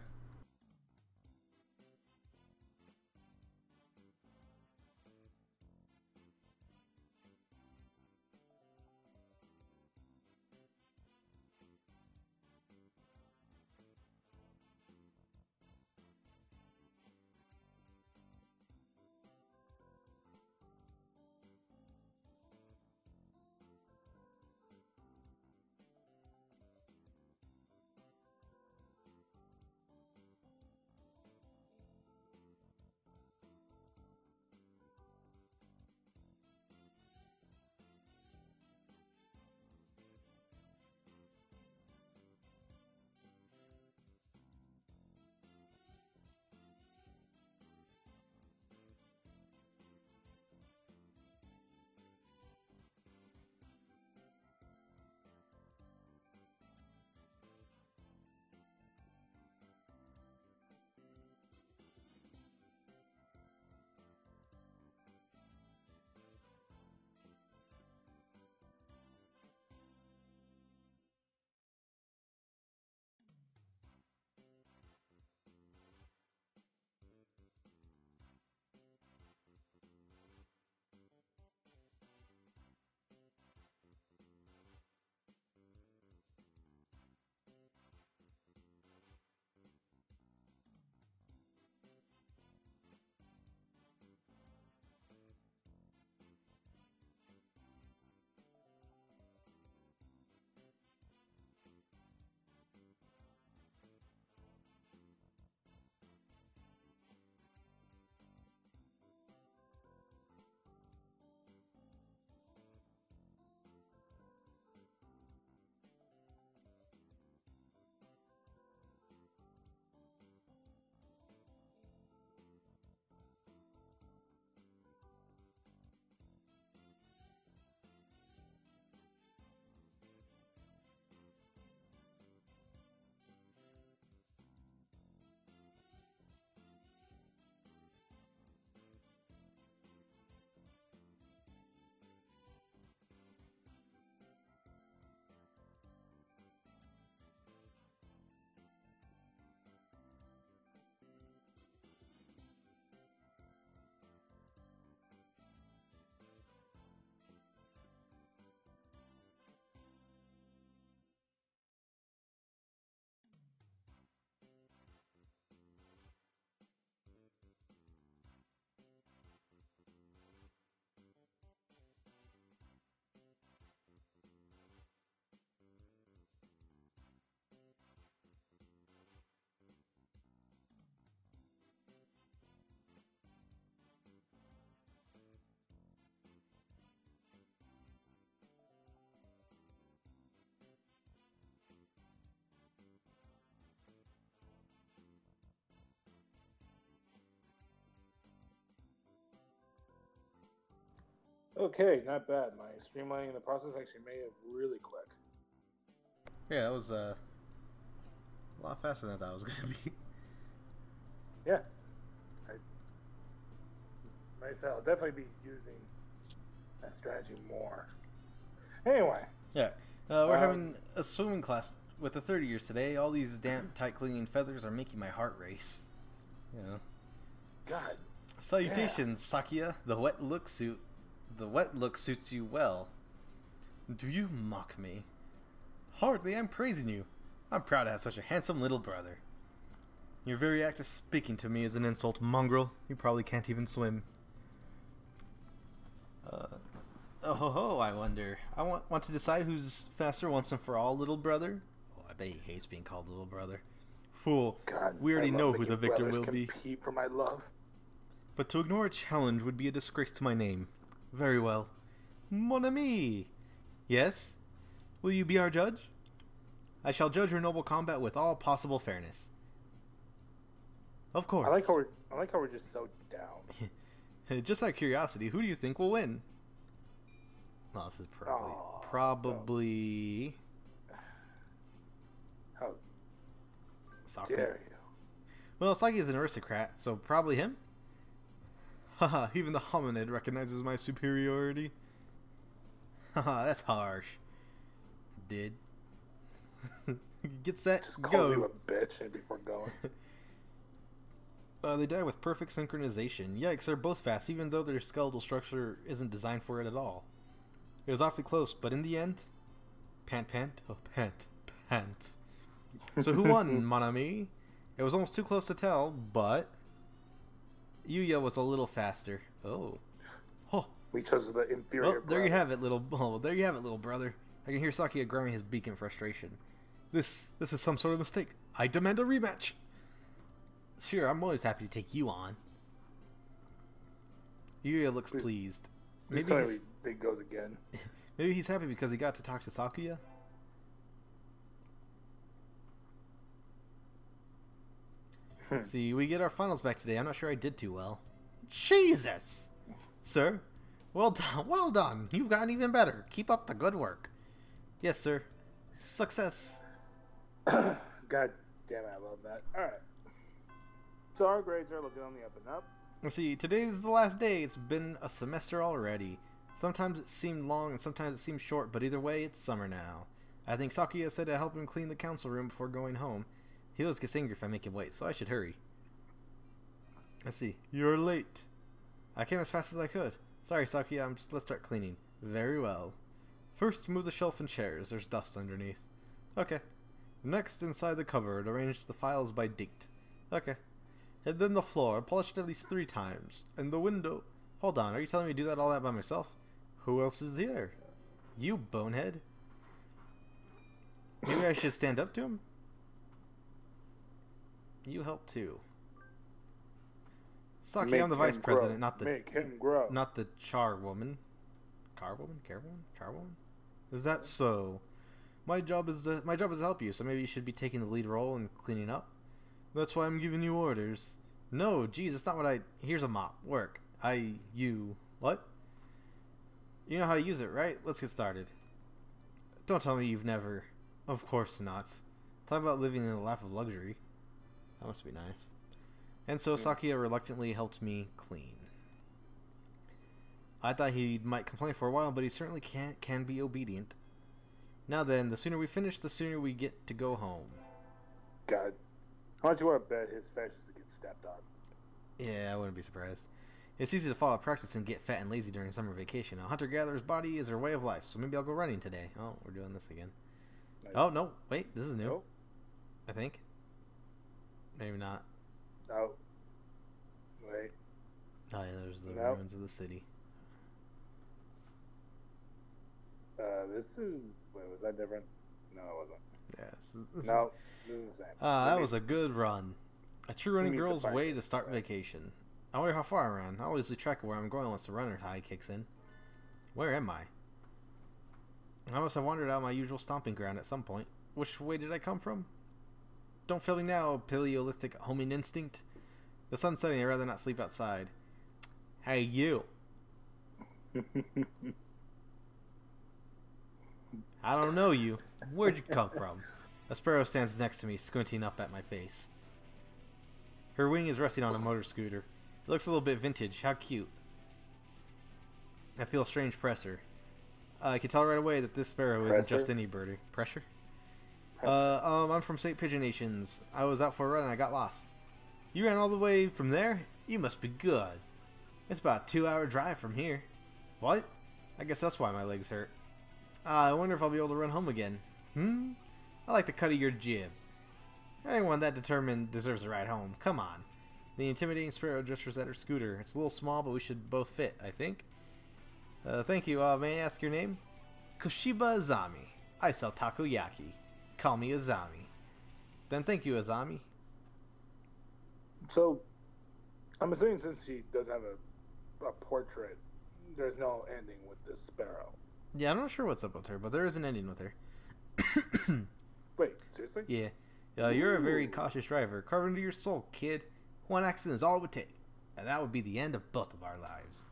Okay, not bad. My streamlining the process actually made it really quick. Yeah, that was a lot faster than I thought it was going to be. Yeah. I'll definitely be using that strategy more. Anyway. Yeah. We're having a swimming class with the 30 years today, all these damp, tight clinging feathers are making my heart race. Yeah. God. Salutations, Sakia. The wet look suits you well. Do you mock me? Hardly, I'm praising you. I'm proud to have such a handsome little brother. Your very act of speaking to me is an insult, mongrel. You probably can't even swim. Oh ho ho, I wonder. I want to decide who's faster once and for all, little brother? Oh, I bet he hates being called little brother. Fool, God, we already know who the victor will be. Compete for my love. But to ignore a challenge would be a disgrace to my name. Very well. Mon ami! Yes? Will you be our judge? I shall judge your noble combat with all possible fairness. Of course. I like how we're just so down. Just out of curiosity, who do you think will win? Well, this is probably How Sakura. dare you? Well, Saki is an aristocrat, so probably him. Haha, even the hominid recognizes my superiority. Haha, that's harsh. Did. Get set, Just go. calls you a bitch and before going. They die with perfect synchronization. Yikes, they're both fast, even though their skeletal structure isn't designed for it at all. It was awfully close, but in the end... Pant. So who won, mon ami? It was almost too close to tell, but... Yuya was a little faster. Oh. We chose the inferior Well, there you brother. have it, little brother. I can hear Sakia growing his beak in frustration. This is some sort of mistake. I demand a rematch. Sure, I'm always happy to take you on. Yuya looks pleased. Maybe he goes again. Maybe he's happy because he got to talk to Sakuya. See, we get our finals back today. I'm not sure I did too well. Jesus! Sir? Well done, well done. You've gotten even better. Keep up the good work. Yes, sir. Success. God damn it, I love that. Alright. So our grades are looking on the up and up. Let's see, today's the last day. It's been a semester already. Sometimes it seemed long and sometimes it seemed short, but either way, it's summer now. I think Sakuya said to help him clean the council room before going home. He always gets angry if I make him wait, so I should hurry. Let's see. You're late. I came as fast as I could. Sorry, Sakuya, let's start cleaning. Very well. First, move the shelf and chairs. There's dust underneath. Okay. Next, inside the cupboard, arrange the files by date. Okay. And then the floor, polished at least 3 times. And the window. Hold on, are you telling me to do all that by myself? Who else is here? You bonehead. Maybe I should stand up to him? You help too. Saki, I'm the vice president, not the Make him grow. not the charwoman. Charwoman? Is that so? My job is to help you, so maybe you should be taking the lead role and cleaning up. That's why I'm giving you orders. No, geez, that's not what I... Here's a mop. Work. What? You know how to use it, right? Let's get started. Don't tell me you've never... Of course not. Talk about living in a lap of luxury. That must be nice. And so Sakuya reluctantly helped me clean. I thought he might complain for a while, but he certainly can be obedient. Now then, the sooner we finish, the sooner we get to go home. God. How much you want to bet his fashions get stepped on? Yeah, I wouldn't be surprised. It's easy to follow practice and get fat and lazy during summer vacation. A hunter-gatherer's body is her way of life, so maybe I'll go running today. Oh, we're doing this again. Nice. Oh, no. Wait, this is new. Nope. I think. Maybe not. Oh. Wait. Oh, yeah, there's the Nope. ruins of the city. This is... Wait, was that different? No, it wasn't. Yeah, this is the same. that was a good run. A true running need to girl's find way it. to start vacation. I wonder how far I ran. I always lose track of where I'm going once the runner high kicks in. Where am I? I must have wandered out of my usual stomping ground at some point. Which way did I come from? Don't fail me now, Paleolithic homing instinct. The sun's setting, I'd rather not sleep outside. Hey, you. I don't know you. Where'd you come from? A sparrow stands next to me, squinting up at my face. Her wing is resting on a motor scooter. It looks a little bit vintage. How cute. I feel a strange pressure. I can tell right away that this sparrow isn't just any birdie. Pressure? I'm from St. Pigeonations. I was out for a run and I got lost. You ran all the way from there? You must be good. It's about a 2-hour drive from here. What? I guess that's why my legs hurt. I wonder if I'll be able to run home again. I like the cut of your jib. Anyone that determined deserves a ride home. Come on. The intimidating sparrow gestures at her scooter. It's a little small, but we should both fit, I think. Thank you. May I ask your name? Koshiba Azami. I sell takoyaki. Call me Azami. Then thank you, Azami. So, I'm assuming since she does have a portrait, there's no ending with this sparrow. Yeah, I'm not sure what's up with her, but there is an ending with her. Wait, seriously? Yeah. You're a very cautious driver. Carve into your soul, kid. One accident is all it would take, and that would be the end of both of our lives.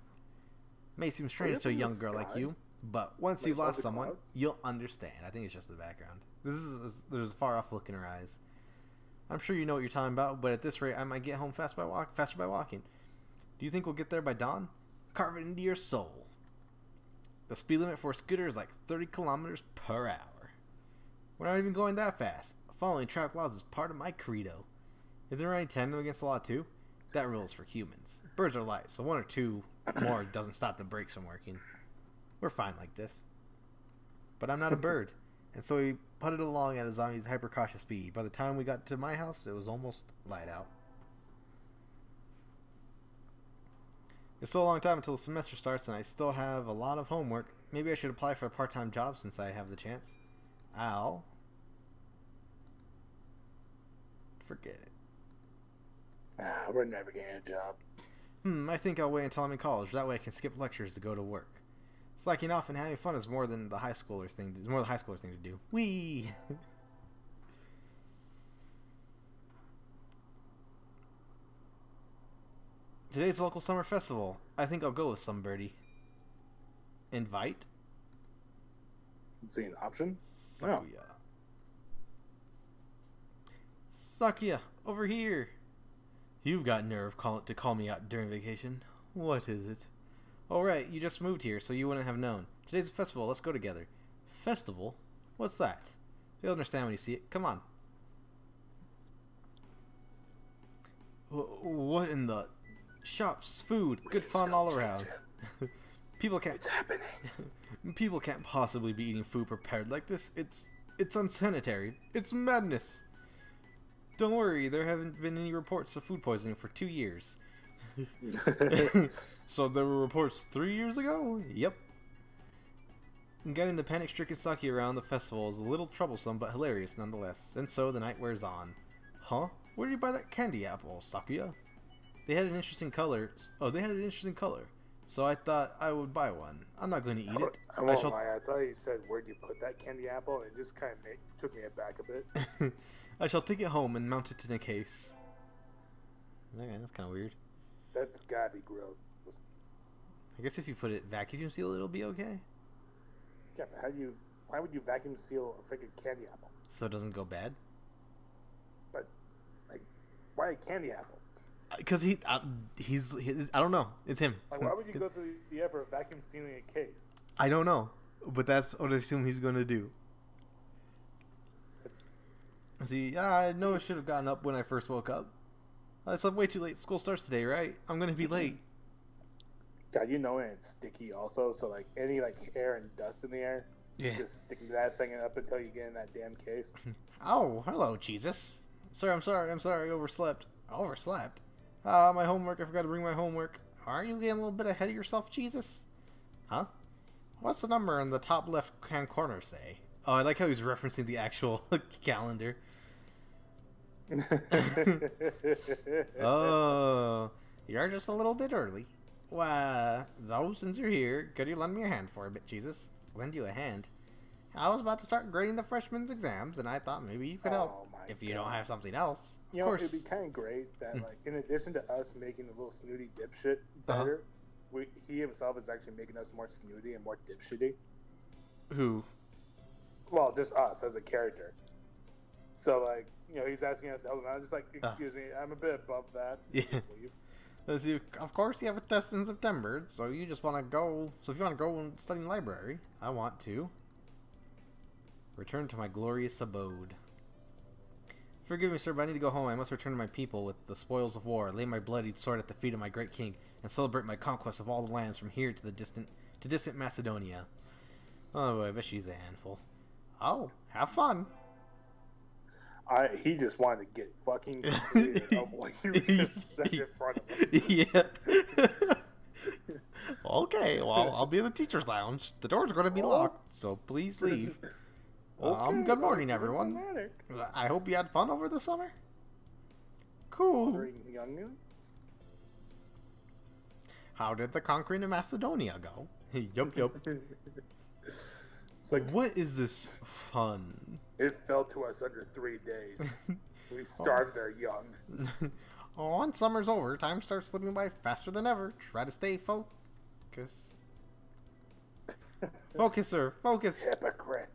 May seem strange to a young girl like you, but once you've lost someone, you'll understand. I think it's just the background. There's a far off look in her eyes. I'm sure you know what you're talking about, but at this rate, I might get home faster by walking. Do you think we'll get there by dawn? Carve it into your soul. The speed limit for a scooter is like 30 kilometers per hour. We're not even going that fast. Following traffic laws is part of my credo. Isn't there any 10 against the law too? That rule is for humans. Birds are light, so 1 or 2 more doesn't stop the brakes from working. We're fine like this. But I'm not a bird, and so we putted along at a zombie's hyper cautious speed. By the time we got to my house, it was almost light out. It's still a long time until the semester starts, and I still have a lot of homework. Maybe I should apply for a part-time job since I have the chance. I'll forget it. We're never getting a job. I think I'll wait until I'm in college. That way I can skip lectures to go to work. Slacking off and having fun is more than the high schooler's thing. It's more the high schooler's thing to do. Whee! Today's the local summer festival. I think I'll go with some birdie. Invite? See an option? Sakuya. No. Sakuya, over here. You've got nerve to call me out during vacation. What is it? Oh, right, you just moved here, so you wouldn't have known. Today's a festival, let's go together. Festival? What's that? You'll understand when you see it. Come on. What in the... Shops, food, good fun all around. People can't... What's happening? People can't possibly be eating food prepared like this. It's unsanitary. It's madness. Don't worry, there haven't been any reports of food poisoning for 2 years. So there were reports 3 years ago? Yep. Getting the panic-stricken Saki around the festival is a little troublesome, but hilarious nonetheless. And so the night wears on. Huh? Where did you buy that candy apple, Sakuya? They had an interesting color. Oh, they had an interesting color. So I thought I would buy one. I'm not going to eat it. I won't lie, I thought you said, where'd you put that candy apple? It just kind of took me aback a bit. I shall take it home and mount it in a case. Okay, that's kind of weird. That's gotta be gross. I guess if you put it vacuum seal, it'll be okay. Yeah, but why would you vacuum seal a freaking candy apple? So it doesn't go bad? But, like, why a candy apple? Because he's I don't know. It's him. Like, why would you go through the effort of vacuum sealing a case? I don't know. But that's what I assume he's going to do. See, I know I should have gotten up when I first woke up. I slept way too late. School starts today, right? I'm going to be late. God, you know it's sticky also, so like any like hair and dust in the air, just sticking to that thing up until you get in that damn case. Oh, hello, Jesus. Sir, I'm sorry, overslept. Overslept? My homework, I forgot to bring my homework. Aren't you getting a little bit ahead of yourself, Jesus? Huh? What's the number in the top left-hand corner say? Oh, I like how he's referencing the actual calendar. Oh, you're just a little bit early. Why, though, since you're here, could you lend me a hand for a bit, Jesus? Lend you a hand? I was about to start grading the freshmen's exams, and I thought maybe you could help if you don't have something else. You know, it'd be kind of great that, like, in addition to us making the little snooty dipshit better, he himself is actually making us more snooty and more dipshitty. Who? Well, just us as a character. So, like, you know, he's asking us to help him out. I'm just like, excuse me, I'm a bit above that. Yeah. Of course, you have a test in September, so you just want to go. So if you want to go and study in the library, I want to. Return to my glorious abode. Forgive me, sir, but I need to go home. I must return to my people with the spoils of war, lay my bloodied sword at the feet of my great king, and celebrate my conquest of all the lands from here to distant Macedonia. Oh boy, I bet she's a handful. Oh, have fun. He just wanted to get fucking clear of what you just said in front of him. Yeah. Okay, well, I'll be in the teacher's lounge. The door's going to be locked, so please leave. Okay, Good morning, everyone. I hope you had fun over the summer. Cool. How did the conquering of Macedonia go? Yup. It's like, what is this fun? It fell to us under 3 days. We starved there young. Oh, and summer's over. Time starts slipping by faster than ever. Try to stay focus. Focus, sir. Focus. Hypocrite.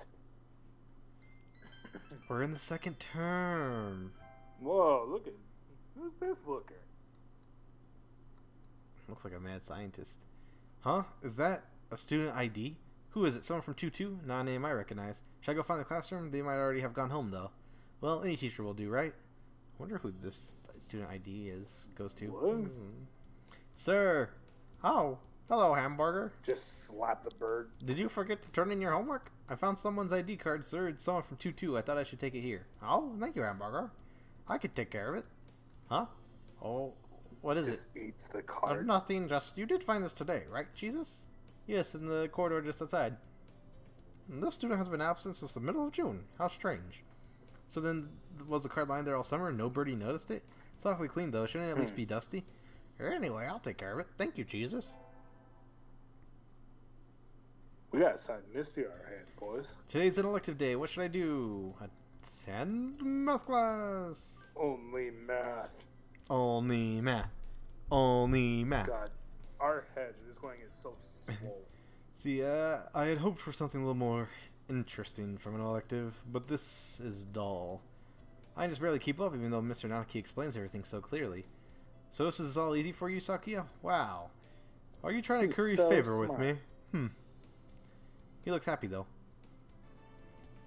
We're in the second term. Whoa, look at... Who's this looker? Looks like a mad scientist. Huh? Is that a student ID? Who is it? Someone from 2-2? Not a name I recognize. Should I go find the classroom? They might already have gone home, though. Well, any teacher will do, right? I wonder who this student ID goes to. What? Sir! Oh, hello, hamburger. Just slap the bird. Did you forget to turn in your homework? I found someone's ID card, sir. It's someone from 2-2. I thought I should take it here. Oh, thank you, hamburger. I could take care of it. Huh? Oh, what is just it? Eats the card. Nothing, just... You did find this today, right, Jesus? Yes, in the corridor just outside. This student has been absent since the middle of June. How strange. So then, was the card lying there all summer and nobody noticed it? It's awfully clean, though. Shouldn't it at least be dusty? Anyway, I'll take care of it. Thank you, Jesus. We got something misty on our hands, boys. Today's an elective day. What should I do? Attend math class. Only math. Only math. Only math. God, our heads are just going to get so swole. See, I had hoped for something a little more interesting from an elective, but this is dull. I can just barely keep up, even though Mr. Nanaki explains everything so clearly. So this is all easy for you, Sakia? Wow. Are you trying to curry favor with me? He looks happy, though.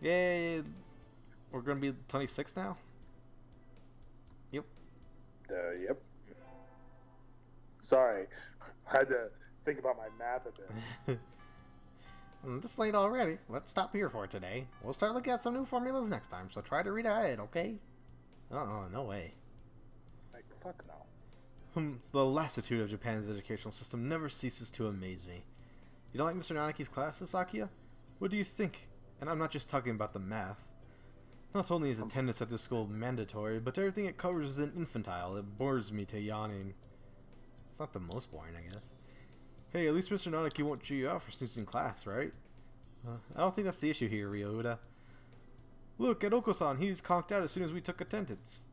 Yay! We're gonna be 26 now? Yep. Yep. Sorry. I had to think about my math a bit. This late already. Let's stop here for today. We'll start looking at some new formulas next time, so try to read ahead, okay? No way. Like, fuck no. The lassitude of Japan's educational system never ceases to amaze me. You don't like Mr. Nanaki's classes, Sakia? What do you think? And I'm not just talking about the math. Not only is attendance at this school mandatory, but everything it covers is infantile. It bores me to yawning. It's not the most boring, I guess. Hey, at least Mr. Nanaki won't chew you out for snoozing class, right? I don't think that's the issue here, Ryouda. Look at Oko-san. He's conked out as soon as we took attendance.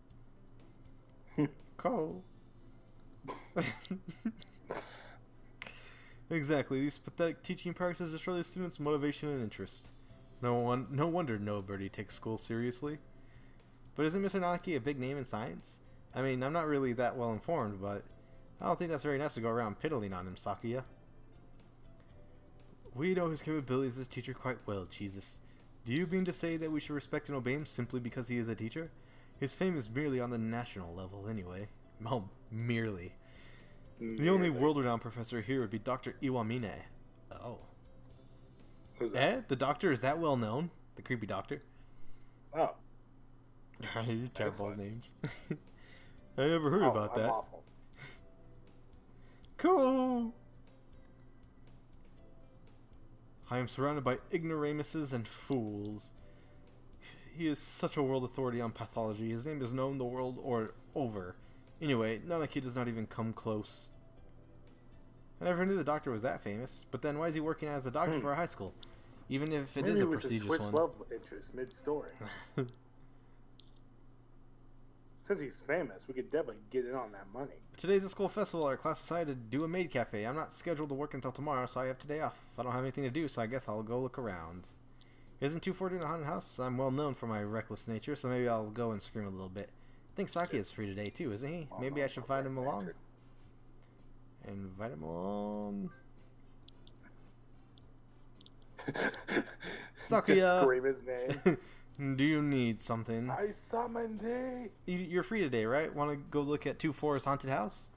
Ko. Exactly. These pathetic teaching practices destroy the students' motivation and interest. No wonder nobody takes school seriously. But isn't Mr. Nanaki a big name in science? I mean, I'm not really that well informed, but I don't think that's very nice to go around piddling on him, Sakia. We know his capabilities as a teacher quite well, Jesus. Do you mean to say that we should respect and obey him simply because he is a teacher? His fame is merely on the national level, anyway. Well, merely. The only world-renowned professor here would be Dr. Iwamine. Oh. Who's that? The doctor is that well known? The creepy doctor? Oh. You terrible names. I never heard about that. Awful. Cool! I am surrounded by ignoramuses and fools. He is such a world authority on pathology. His name is known the world over. Anyway, Nanaki does not even come close. I never knew the doctor was that famous, but then why is he working as a doctor for a high school? Even if it is a prestigious one. Switch love interest mid-story. Since he's famous, we could definitely get in on that money. Today's a school festival. Our class decided to do a maid cafe. I'm not scheduled to work until tomorrow, so I have today off. I don't have anything to do, so I guess I'll go look around. Isn't 240 in a haunted house? I'm well known for my reckless nature, so maybe I'll go and scream a little bit. I think Saki is free today too, isn't he? Maybe I should invite him along. Just Sakuya, scream his name. do you need something? I summoned thee. You're free today, right? Want to go look at 2-4's haunted house?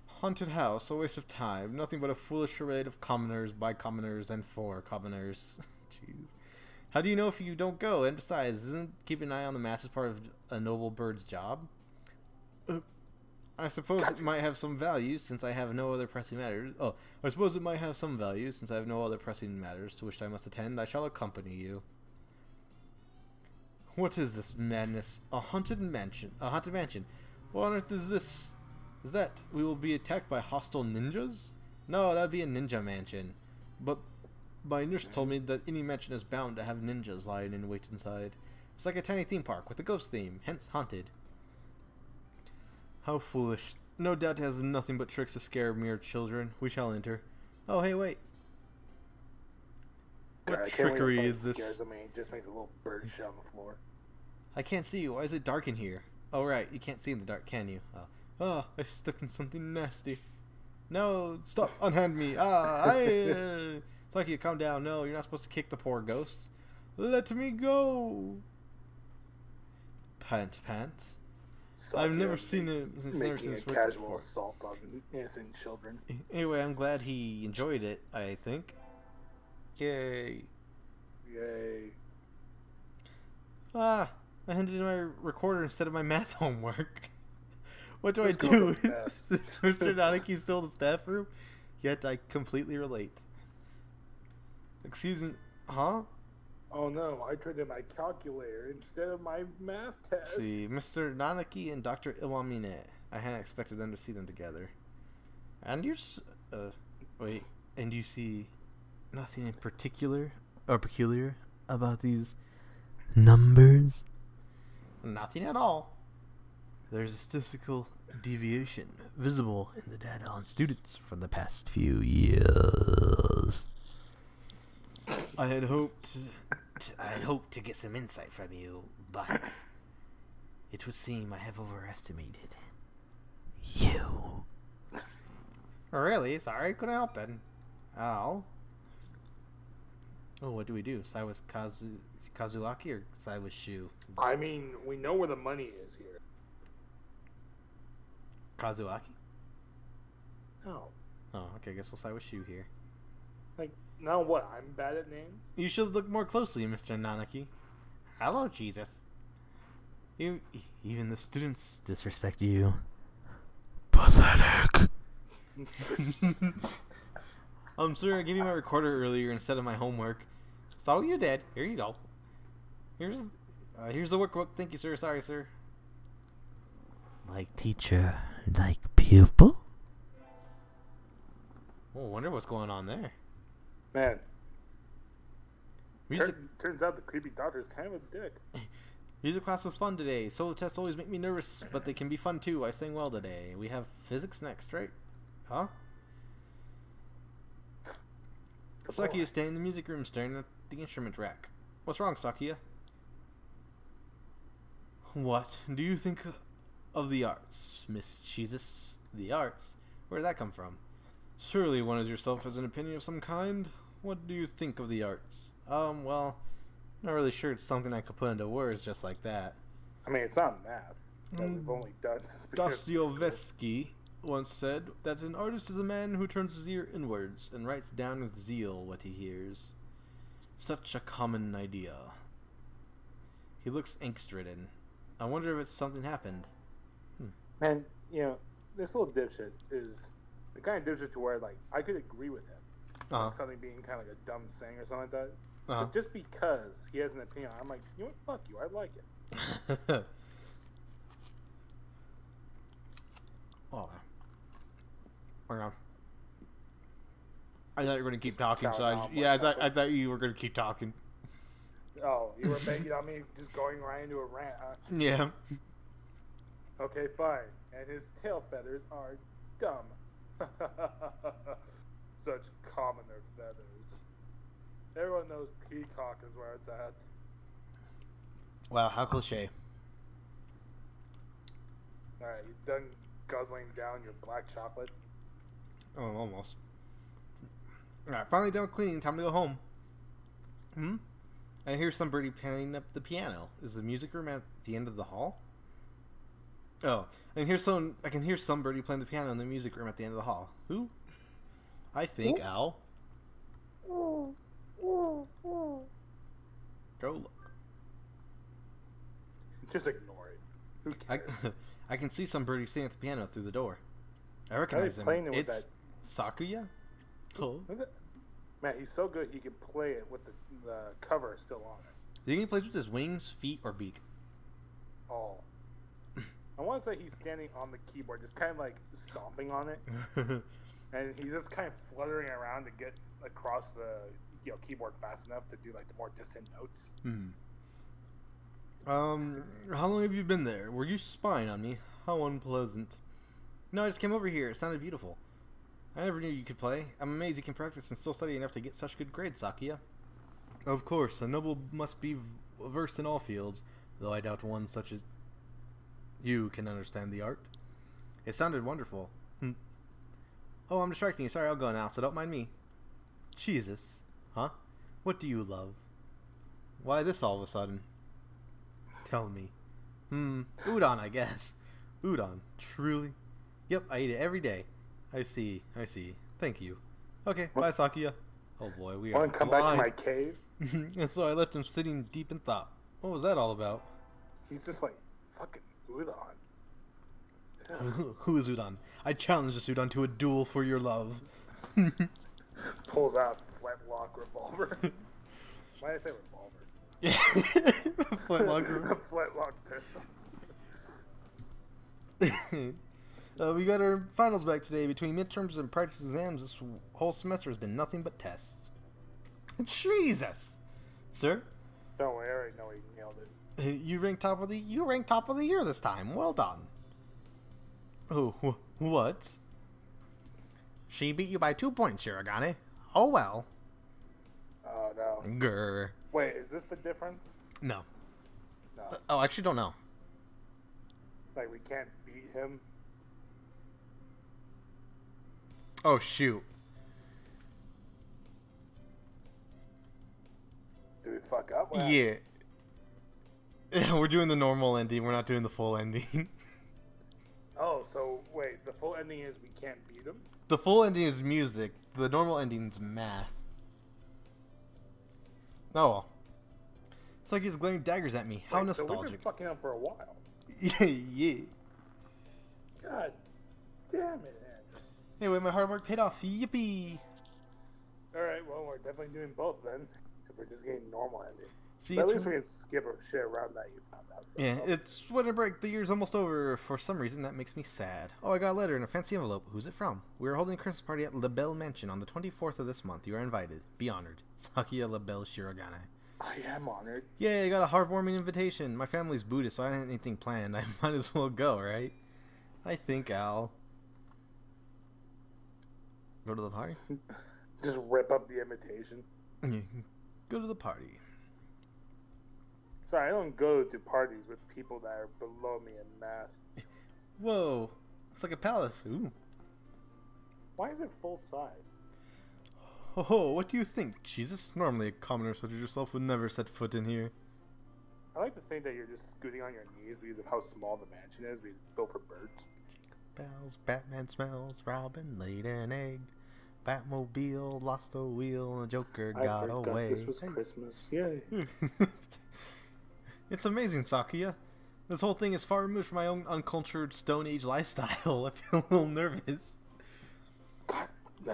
Haunted house, a waste of time. Nothing but a foolish charade of commoners, by commoners, and for commoners. Jeez. How do you know if you don't go? And besides, isn't keeping an eye on the masses part of a noble bird's job? I suppose it might have some value since I have no other pressing matters. Oh, I suppose it might have some value since I have no other pressing matters to which I must attend. I shall accompany you. What is this madness? A haunted mansion. A haunted mansion. What on earth is this? Is that we will be attacked by hostile ninjas? No, that would be a ninja mansion. But my nurse told me that any mansion is bound to have ninjas lying in wait inside. It's like a tiny theme park with a ghost theme, hence haunted. How foolish. No doubt it has nothing but tricks to scare mere children. We shall enter. Oh, hey, wait. What trickery is this? Scares me. It just makes a little bird shit on the floor. I can't see you. Why is it dark in here? Oh, right. You can't see in the dark, can you? Oh, I stepped in something nasty. No, stop. Unhand me. Sakuya, calm down. No, you're not supposed to kick the poor ghosts. Let me go. Pant. I've never seen it since casual assault on innocent children. Anyway, I'm glad he enjoyed it, I think. Yay. I handed in my recorder instead of my math homework. What do I do? Is Mr. Nanaki still in the staff room? Yet I completely relate. Excuse me, huh? Oh no, I turned in my calculator instead of my math test. See, Mr. Nanaki and Dr. Iwamine. I hadn't expected them to see them together. And wait, and you see nothing in particular or peculiar about these numbers? Nothing at all. There's a statistical deviation visible in the data on students from the past few years. I had hoped to get some insight from you, but it would seem I have overestimated you. Really? Sorry, couldn't help then. Oh, what do we do? Side with Kazuaki or side with Shu? I mean, we know where the money is here. Kazuaki? No. Oh, okay, I guess we'll side with Shu here. Like, now what? I'm bad at names? You should look more closely, Mr. Nanaki. Hello, Jesus. Even the students disrespect you. Pathetic. I'm sorry I gave you my recorder earlier instead of my homework. So you did. Here you go. Here's the workbook. Thank you, sir. Sorry, sir. Like teacher, like pupil? Oh, I wonder what's going on there. Man. Turns out the creepy doctor is kind of a dick. Music class was fun today. Solo tests always make me nervous, but they can be fun too. I sang well today. We have physics next, right? Huh? Sakuya is staying in the music room staring at the instrument rack. What's wrong, Sakuya? What do you think of the arts, Miss Jesus? The arts? Where did that come from? Surely one as yourself has an opinion of some kind. What do you think of the arts? Well, not really sure it's something I could put into words just like that. I mean, it's not math that we've only done since Dostoevsky once said that an artist is a man who turns his ear inwards and writes down with zeal what he hears. Such a common idea. He looks angst-ridden. I wonder if it's something happened. Man, you know, this little dipshit is the kind of dipshit to where, like, I could agree with him. Like something being kind of like a dumb saying or something like that. But just because he has an opinion, I'm like, you know what? Fuck you. I like it. Oh. Hang on. I thought you were going to keep talking, so I thought you were going to keep talking. Oh, you were banking on me just going right into a rant, huh? Yeah. Okay, fine. And his tail feathers are dumb. Such commoner feathers. Everyone knows peacock is where it's at. Wow, how cliche. Alright, you done guzzling down your black chocolate? Oh, almost. Alright, finally done cleaning. Time to go home. I hear somebody playing up the piano. Is the music room at the end of the hall? Oh, I can hear somebody playing the piano in the music room at the end of the hall. Who? I think Al. Go look. Just ignore it. Who cares? I can see somebody sitting at the piano through the door. I recognize him. It's Sakuya. Oh. Man, he's so good he can play it with the cover still on it. Do you think he plays with his wings, feet, or beak? Oh. I want to say he's standing on the keyboard, just kind of like stomping on it. And he's just kind of fluttering around to get across the keyboard fast enough to do like the more distant notes. How long have you been there? Were you spying on me? How unpleasant. No, I just came over here. It sounded beautiful. I never knew you could play. I'm amazed you can practice and still study enough to get such good grades, Sakuya. Of course, a noble must be versed in all fields, though I doubt one such as you can understand the art. It sounded wonderful. Oh, I'm distracting you. Sorry, I'll go now, so don't mind me. Jesus. Huh? What do you love? Why this all of a sudden? Tell me. Udon, I guess. Udon. Truly? Yep, I eat it every day. I see. Thank you. Okay, bye, Sakuya. Oh boy, we are Want to come back to my cave? And so I left him sitting deep in thought. What was that all about? He's just like, fucking Udon. Who is Udon? I challenge this Udon to a duel for your love. Pulls out flintlock revolver. Why did I say revolver? Yeah. Flintlock. Flintlock pistol. We got our finals back today. Between midterms and practice exams, this whole semester has been nothing but tests. Jesus, sir. Don't worry, I already know he nailed it. You ranked top of the year this time. Well done. Oh, what? She beat you by 2 points, Shirogane. Oh well. Oh no. Grr. Wait, is this the difference? No. No. Oh, I actually don't know. Like we can't beat him. Oh shoot. Did we fuck up? Yeah. We're doing the normal ending. We're not doing the full ending. Oh, so wait, the full ending is we can't beat him? The full ending is music. The normal ending is math. Oh well. It's like he's glaring daggers at me. How nostalgic. So we've been fucking up for a while. Yeah. God damn it, Andrew. Anyway, my hard work paid off. Yippee! Alright, well, we're definitely doing both then. If we're just getting normal ending. See, but at least we can skip a shit around that you found out. So. Yeah, it's winter break. The year's almost over. For some reason, that makes me sad. Oh, I got a letter in a fancy envelope. Who's it from? We are holding a Christmas party at La Belle Mansion on the 24th of this month. You are invited. Be honored. Sakuya La Belle Shirogane. I am honored. Yeah, I got a heartwarming invitation. My family's Buddhist, so I didn't have anything planned. I might as well go, right? I think I'll go to the party. Just rip up the invitation. Go to the party. Sorry, I don't go to parties with people that are below me in math. Whoa, it's like a palace. Ooh. Why is it full size? Oh, what do you think, Jesus? Normally a commoner such as yourself would never set foot in here. I like to think that you're just scooting on your knees because of how small the mansion is, because it's built for birds. Bells, Batman smells, Robin laid an egg. Batmobile lost a wheel and the Joker got away. This was Christmas. Yay. It's amazing, Sakuya. This whole thing is far removed from my own uncultured Stone Age lifestyle. I feel a little nervous.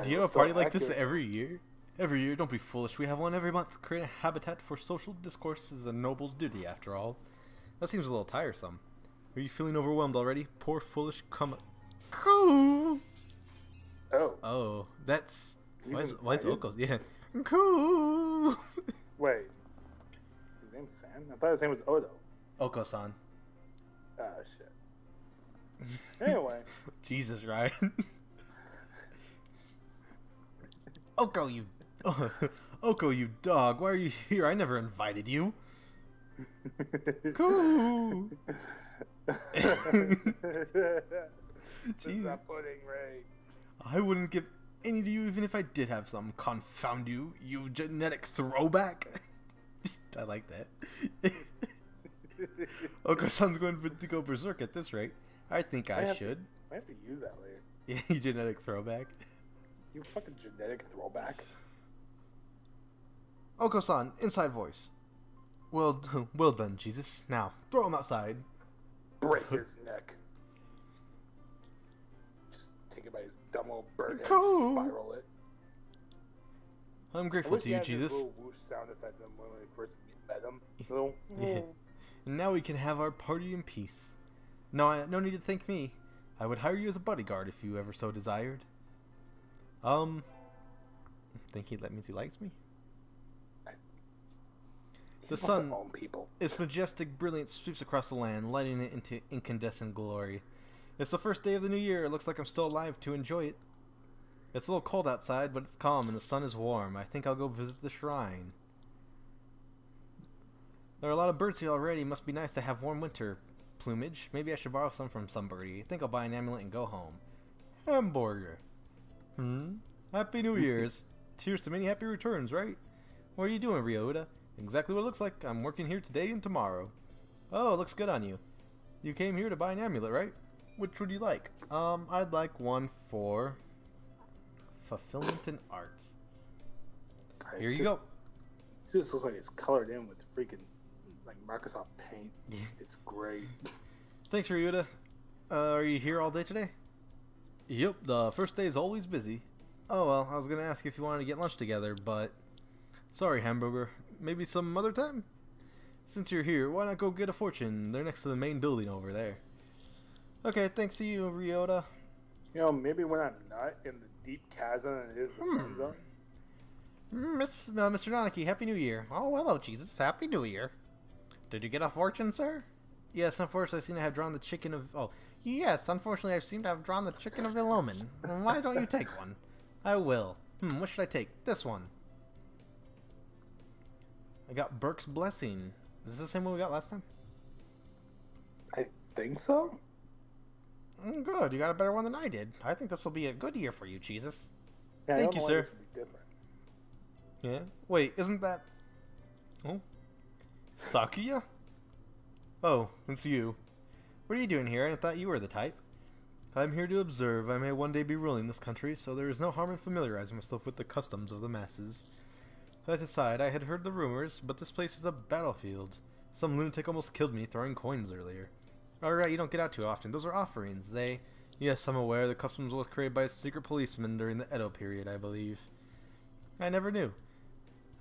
Do you have a party like this every year? Every year? Don't be foolish. We have one every month. Create a habitat for social discourse is a noble's duty, after all. That seems a little tiresome. Are you feeling overwhelmed already? Poor foolish Cool. Oh, that's... Why is Oko's? Yeah. Cool. Wait. His name's San? I thought his name was Odo. Oko-san. Ah, shit. Anyway. Jesus, Ryan. Oko, you dog. Why are you here? I never invited you. Cool. Jeez. That pudding, Ray. I wouldn't give any to you even if I did have some. Confound you, you genetic throwback. I like that. Oko-san's going to go berserk at this rate. I think I should. I have to use that later. Yeah, you genetic throwback. You fucking genetic throwback. Oko-san, inside voice. Well done, Jesus. Now, throw him outside. Break his neck. Just take it by his dumb old bird head Cool. and spiral it. I'm grateful to you, Jesus. Little whoosh sound effect when we first met him. Little, Yeah. And now we can have our party in peace. No need to thank me. I would hire you as a bodyguard if you ever so desired. Think that means he likes me? The sun, its majestic brilliance sweeps across the land, lighting it into incandescent glory. It's the first day of the new year. It looks like I'm still alive to enjoy it. It's a little cold outside, but it's calm and the sun is warm. I think I'll go visit the shrine. There are a lot of birds here already. Must be nice to have warm winter plumage. Maybe I should borrow some from somebody. I think I'll buy an amulet and go home. Hamburger. Happy New Year's. Cheers to many happy returns, right? What are you doing, Ryota? Exactly what it looks like. I'm working here today and tomorrow. Oh, it looks good on you. You came here to buy an amulet, right? Which would you like? I'd like one for fulfillment and art. Here you go. This looks like it's colored in with freaking like Microsoft Paint. Yeah. It's great. Thanks, Ryota. Are you here all day today? Yep, the first day is always busy. Oh well, I was gonna ask if you wanted to get lunch together, but sorry, Hamburger. Maybe some other time? Since you're here, why not go get a fortune? They're next to the main building over there. Okay, thanks to you, Ryota. You know, maybe when I'm not in the deep chasm and it is the friend zone. Mr. Nanaki, Happy New Year. Oh, hello, Jesus. Happy New Year. Did you get a fortune, sir? Yes, unfortunately, I seem to have drawn the chicken of... Oh, yes, unfortunately, I seem to have drawn the chicken of Ilomin. Why don't you take one? I will. What should I take? This one. I got Burke's Blessing. Is this the same one we got last time? I think so. Good. You got a better one than I did. I think this will be a good year for you, Jesus. Yeah, Thank you, sir. This would be different. Yeah. Wait, isn't that... Oh. Sakuya? Oh, it's you. What are you doing here? I thought you were the type. I'm here to observe. I may one day be ruling this country, so there is no harm in familiarizing myself with the customs of the masses. That aside, I had heard the rumors, but this place is a battlefield. Some lunatic almost killed me throwing coins earlier. Alright, you don't get out too often. Those are offerings. Yes, I'm aware. The customs was created by a secret policeman during the Edo period, I believe. I never knew.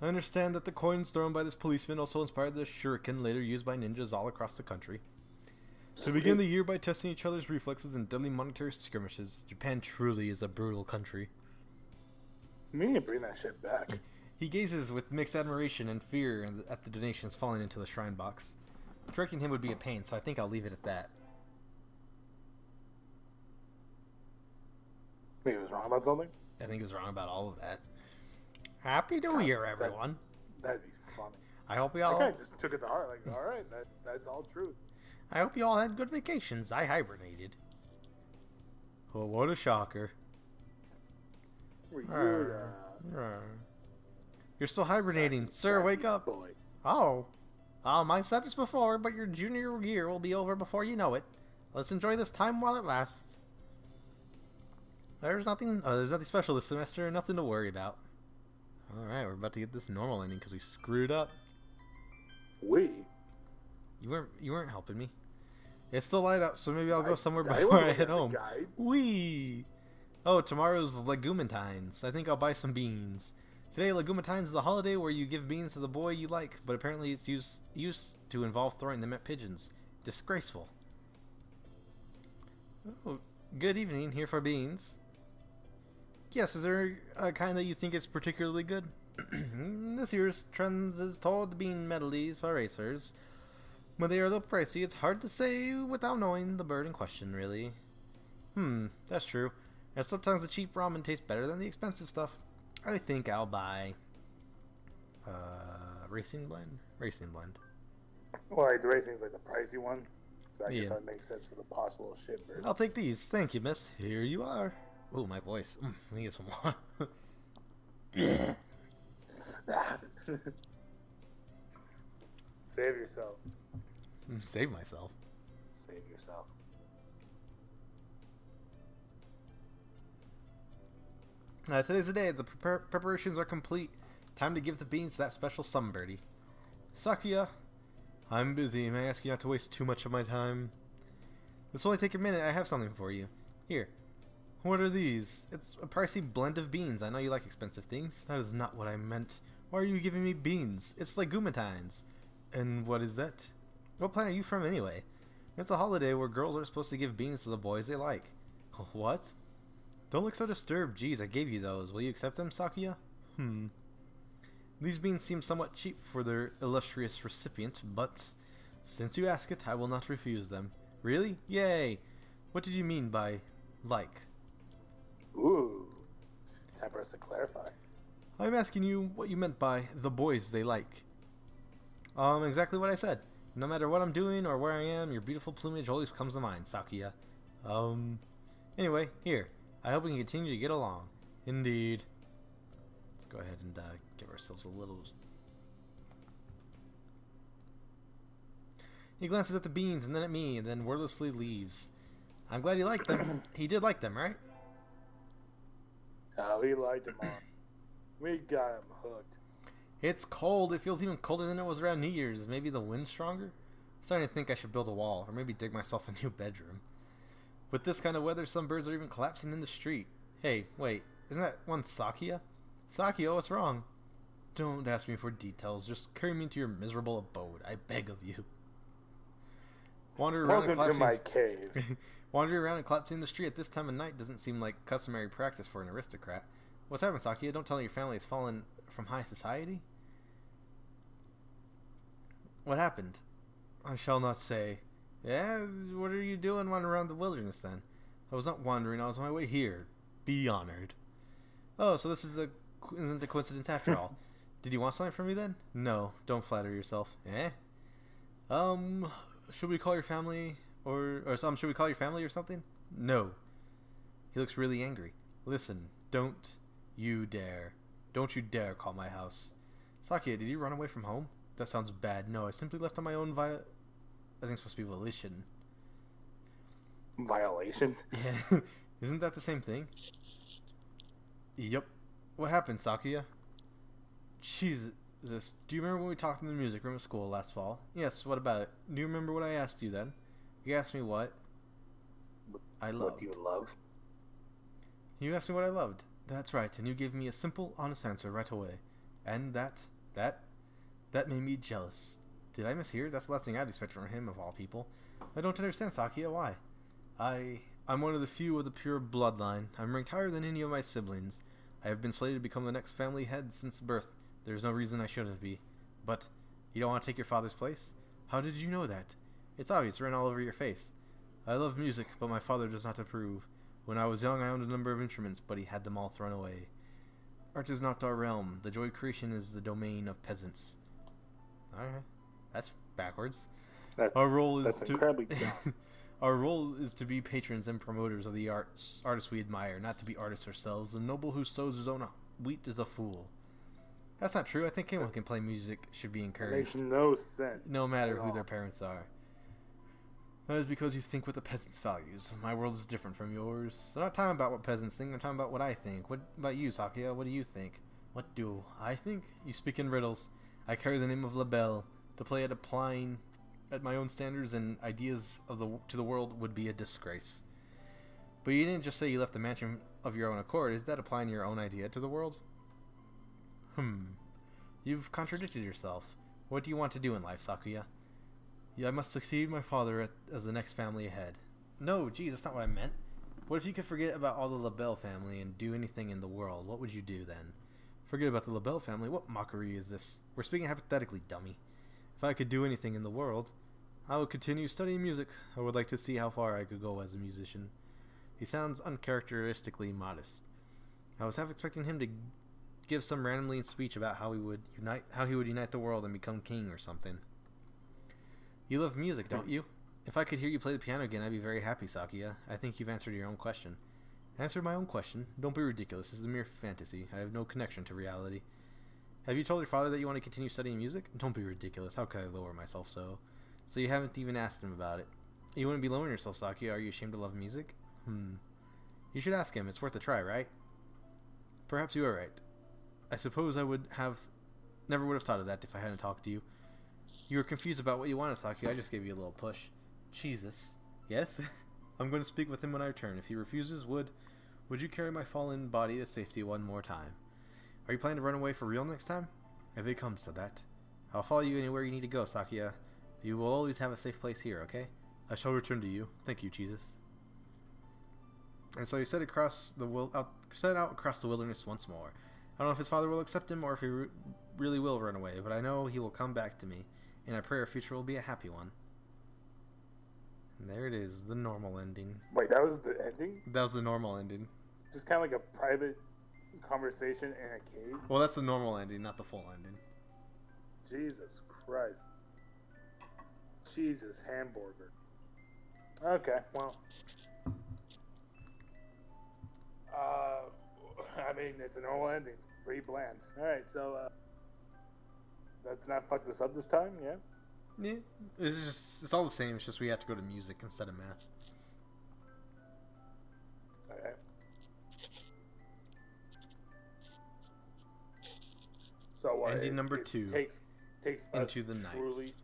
I understand that the coins thrown by this policeman also inspired the shuriken later used by ninjas all across the country. To begin the year by testing each other's reflexes in deadly monetary skirmishes, Japan truly is a brutal country. We need to bring that shit back. He gazes with mixed admiration and fear at the donations falling into the shrine box. Correcting him would be a pain, so I think I'll leave it at that. Maybe he was wrong about something? I think he was wrong about all of that. Happy New Year, everyone. That'd be funny. I hope you all... I just took it to heart. Like, alright, that's all truth. I hope you all had good vacations. I hibernated. Oh, what a shocker. You're still hibernating. Sir, wake up. Boy. Oh. I've said this before, but your junior year will be over before you know it. Let's enjoy this time while it lasts. There's nothing special this semester, nothing to worry about. Alright, we're about to get this normal ending because we screwed up. You weren't helping me. It's still light up, so maybe I'll go somewhere before I head home. Wee! Oh, tomorrow's Legumantines. I think I'll buy some beans. Today, Legumantines is a holiday where you give beans to the boy you like, but apparently it's used to involve throwing them at pigeons. Disgraceful. Oh, good evening. Here for beans. Yes, is there a kind that you think is particularly good? This year's trends is told bean medleys for racers. When they are a little pricey, it's hard to say without knowing the bird in question, really. That's true. And sometimes the cheap ramen tastes better than the expensive stuff. I think I'll buy... Racing Blend? Racing Blend. Well, like, the racing's like the pricey one. So I guess that makes sense for the posh little shit bird. I'll take these. Thank you, miss. Here you are. Oh, my voice. Let me get some more. Save yourself. Save myself. Save yourself. Today's the day. The preparations are complete. Time to give the beans to that special sunbirdie. Sakuya, I'm busy. May I ask you not to waste too much of my time? This will only take a minute. I have something for you. Here. What are these? It's a pricey blend of beans. I know you like expensive things. That is not what I meant. Why are you giving me beans? It's legumitines. And what is that? What planet are you from anyway? It's a holiday where girls are supposed to give beans to the boys they like. What? Don't look so disturbed. Jeez, I gave you those. Will you accept them, Sakuya? These beans seem somewhat cheap for their illustrious recipient, but since you ask it, I will not refuse them. Really? Yay! What did you mean by like? Ooh. Time for us to clarify. I'm asking you what you meant by the boys they like. Exactly what I said. No matter what I'm doing or where I am, your beautiful plumage always comes to mind, Sakuya. Anyway, here. I hope we can continue to get along. Indeed. Let's go ahead and give ourselves a little... He glances at the beans and then at me and then wordlessly leaves. I'm glad he liked them. He did like them, right? Oh, we liked them all. We got him hooked. It's cold. It feels even colder than it was around New Year's. Maybe the wind's stronger? I'm starting to think I should build a wall, or maybe dig myself a new bedroom. With this kind of weather, some birds are even collapsing in the street. Hey, wait. Isn't that one Sakuya? Sakuya, what's wrong? Don't ask me for details. Just carry me to your miserable abode. I beg of you. Wandering around Welcome to my cave. Wandering around and collapsing in the street at this time of night doesn't seem like customary practice for an aristocrat. What's happened, Sakuya? Don't tell me your family has fallen from high society? What happened? I shall not say. Yeah, what are you doing wandering around the wilderness then? I was not wandering, I was on my way here. Be honored. Oh, so this isn't a coincidence after all. Did you want something from me then? No, don't flatter yourself. Eh? Should we call your family should we call your family or something? No. He looks really angry. Listen, don't you dare call my house. Sakuya, did you run away from home? That sounds bad. No, I simply left on my own I think it's supposed to be volition. Violation? Yeah. Isn't that the same thing? Yep. What happened, Sakuya? Jesus. Do you remember when we talked in the music room at school last fall? Yes, what about it? Do you remember what I asked you then? You asked me what I loved. What do you love? You asked me what I loved. That's right, and you gave me a simple, honest answer right away. And that made me jealous. Did I mishear? That's the last thing I'd expect from him, of all people. I don't understand, Sakuya. Why? I'm one of the few of the pure bloodline. I'm ranked higher than any of my siblings. I have been slated to become the next family head since birth. There's no reason I shouldn't be. But, you don't want to take your father's place? How did you know that? It's obvious, written all over your face. I love music, but my father does not approve. When I was young, I owned a number of instruments, but he had them all thrown away. Art is not our realm. The joy of creation is the domain of peasants. Alright. That's backwards. Our role is incredibly dumb. Our role is to be patrons and promoters of the artists we admire, not to be artists ourselves. The noble who sows his own wheat is a fool. That's not true. I think anyone who can play music should be encouraged. It makes no sense. No matter who their parents are. That is because you think with the peasants' values. My world is different from yours. I'm not talking about what peasants think. I'm talking about what I think. What about you, Sakuya? What do you think? What do I think? You speak in riddles. I carry the name of LaBelle. To play at applying at my own standards and ideas to the world would be a disgrace. But you didn't just say you left the mansion of your own accord. Is that applying your own idea to the world? You've contradicted yourself. What do you want to do in life, Sakuya? Yeah, I must succeed my father as the next family ahead. No, geez, that's not what I meant. What if you could forget about all the LaBelle family and do anything in the world? What would you do then? Forget about the LaBelle family? What mockery is this? We're speaking hypothetically, dummy. If I could do anything in the world, I would continue studying music. I would like to see how far I could go as a musician. He sounds uncharacteristically modest. I was half expecting him to give some randomly speech about how he would unite the world and become king or something. You love music, don't you? If I could hear you play the piano again, I'd be very happy, Sakuya. I think you've answered your own question. Answered my own question? Don't be ridiculous. This is a mere fantasy. I have no connection to reality. Have you told your father that you want to continue studying music? Don't be ridiculous. How could I lower myself so? So you haven't even asked him about it. You wouldn't be lowering yourself, Saki. Are you ashamed to love music? You should ask him. It's worth a try, right? Perhaps you are right. I suppose I never would have thought of that if I hadn't talked to you. You were confused about what you wanted, Saki. I just gave you a little push. Jesus. Yes? I'm going to speak with him when I return. If he refuses, would you carry my fallen body to safety one more time? Are you planning to run away for real next time? If it comes to that, I'll follow you anywhere you need to go, Sakia. You will always have a safe place here, okay? I shall return to you. Thank you, Jesus. And so he set out across the wilderness once more. I don't know if his father will accept him or if he really will run away, but I know he will come back to me, and I pray our future will be a happy one. And there it is, the normal ending. Wait, that was the ending? That was the normal ending. Just kind of like a private conversation in a cave? Well, that's the normal ending, not the full ending. Jesus Christ. Jesus, hamburger. Okay, well. I mean, it's a normal ending. Pretty bland. Alright, so, let's not fuck this up this time, yeah? Yeah, it's all the same, it's just we have to go to music instead of math. Okay. So what? Ending number 2. Takes Into us the Night. truly.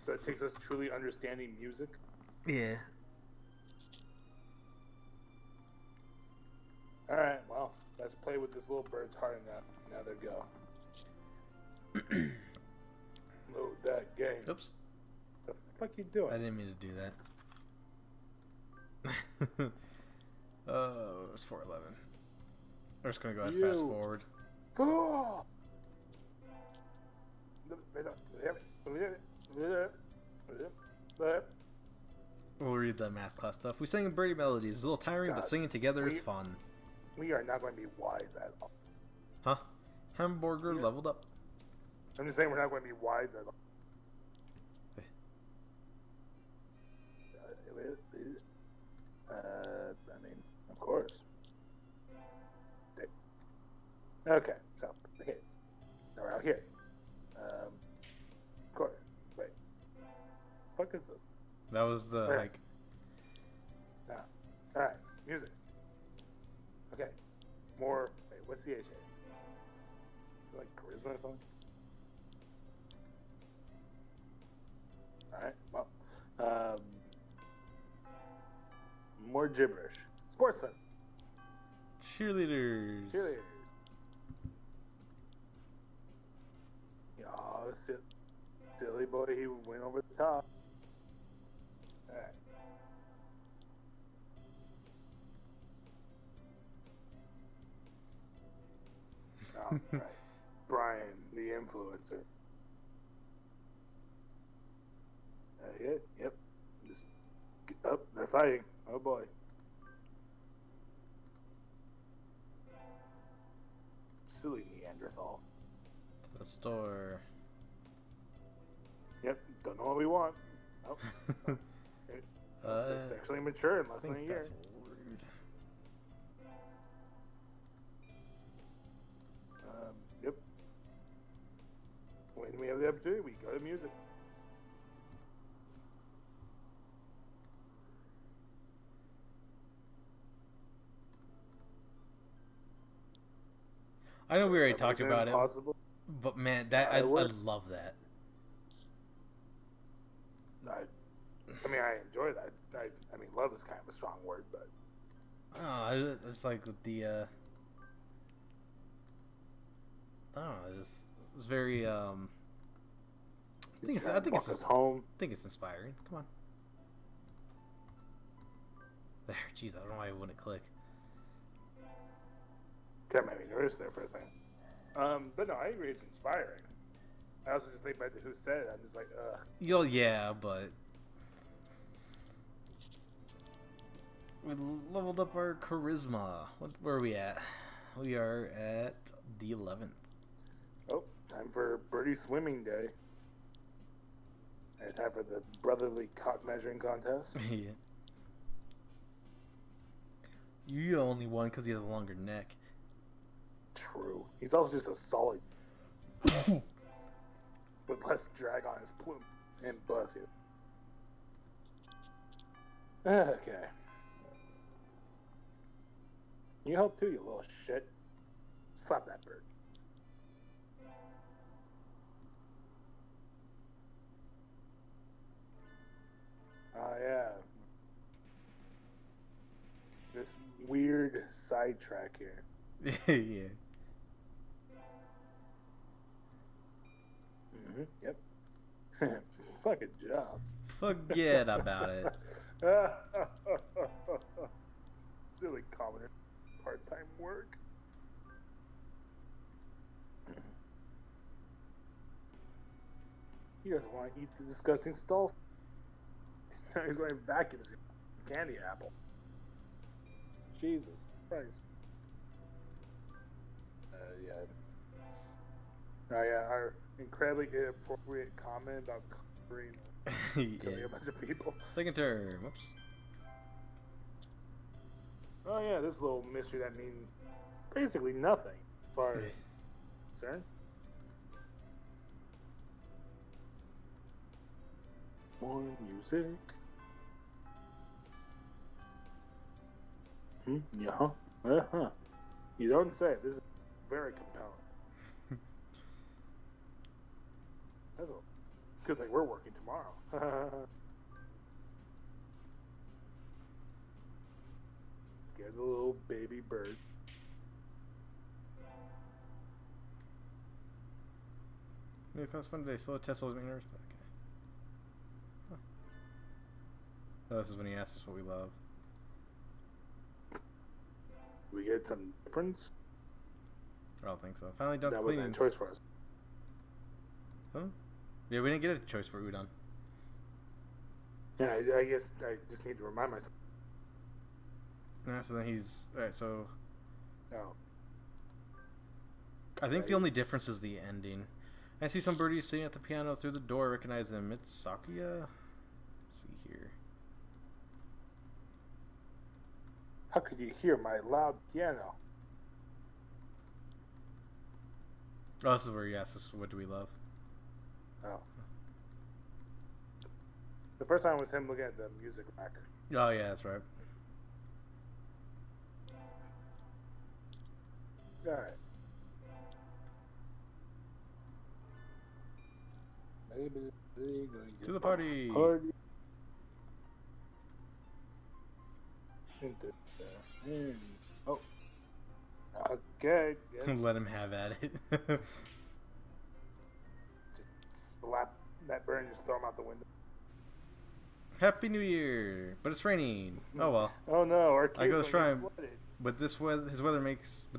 So it takes us truly understanding music. Yeah. All right. Well, let's play with this little bird's heart in another go. Load that game. Oops. The fuck you doing? I didn't mean to do that. Oh, it's 4:11. We're just gonna go ahead and fast forward. Oh! We'll read the math class stuff. We sang in birdie melodies. It's a little tiring, but singing together is fun. We are not going to be wise at all. Huh? Hamburger leveled up. I'm just saying we're not going to be wise at all. I mean, of course. Okay, so here. Now we're out here. Of course. Wait. What is this? That was the like. Now, all right, music. Okay, more. Wait, what's the H? Like charisma or something? All right. Well, more gibberish. Sports fest. Cheerleaders. Cheerleaders. Oh, silly boy, he went over the top. Alright. Oh, right. Brian, the influencer. Yep. Just get up. They're fighting. Oh boy. Silly Neanderthal. The store. Yep, don't know what we want. Oh. It's sexually mature in less than a year. That's rude. Yep. When we have the opportunity, we go to music. I know we already talked about Impossible. it, but man, that I love that. I mean, I enjoy that. I mean, love is kind of a strong word, but It's like with the I don't know, it's very I think it's inspiring. Come on. There, jeez, I don't know why it wouldn't click. That made me nervous there for a second. But no, I agree, it's inspiring. I also just think back to who said it. I'm just like, ugh. Yo, yeah, but we leveled up our charisma. Where are we at? We are at the 11th. Oh, time for birdie swimming day. And time for the brotherly cock measuring contest. Yeah. You only won because he has a longer neck. True. He's also just a solid with less drag on his plume. And bless you. Okay. You help too, you little shit. Slap that bird. Oh, yeah. This weird sidetrack here. Yeah. Yep. Fucking job. Forget about it. Silly commoner. Part-time work. He doesn't want to eat the disgusting stuff. Now he's going to vacuum his candy apple. Jesus Christ. Yeah. Oh yeah, our incredibly inappropriate comment about covering killing a bunch of people. Second term. Whoops. Oh yeah, this little mystery that means basically nothing as far as concerned. More music. Yeah. Uh-huh. You don't say. This is very compelling. That's a good thing we're working tomorrow. Scared the little baby bird. Yeah, it was fun today. Slow Tesla was making nervous, but okay. Huh. Oh, this is when he asks us what we love. We get some difference. I don't think so. Finally done That cleaning. wasn't a choice for us. Huh? Yeah, we didn't get a choice for udon. Yeah, I guess I just need to remind myself. Yeah, so then he's alright. So Oh. I think the only difference is the ending. I see some birdie sitting at the piano through the door. Recognize him. It's Sakuya. Let's see here. How could you hear my loud piano? Oh, this is where he asks us, what do we love? Oh. The first time was him looking at the music rack. Oh, yeah, that's right. Alright. Maybe they're going To the party! Party. Oh. Okay. Yes. Let him have at it. Just slap that bird and just throw him out the window. Happy New Year! But it's raining. Oh well. Oh no, our I go to kids shrine, will get flooded. but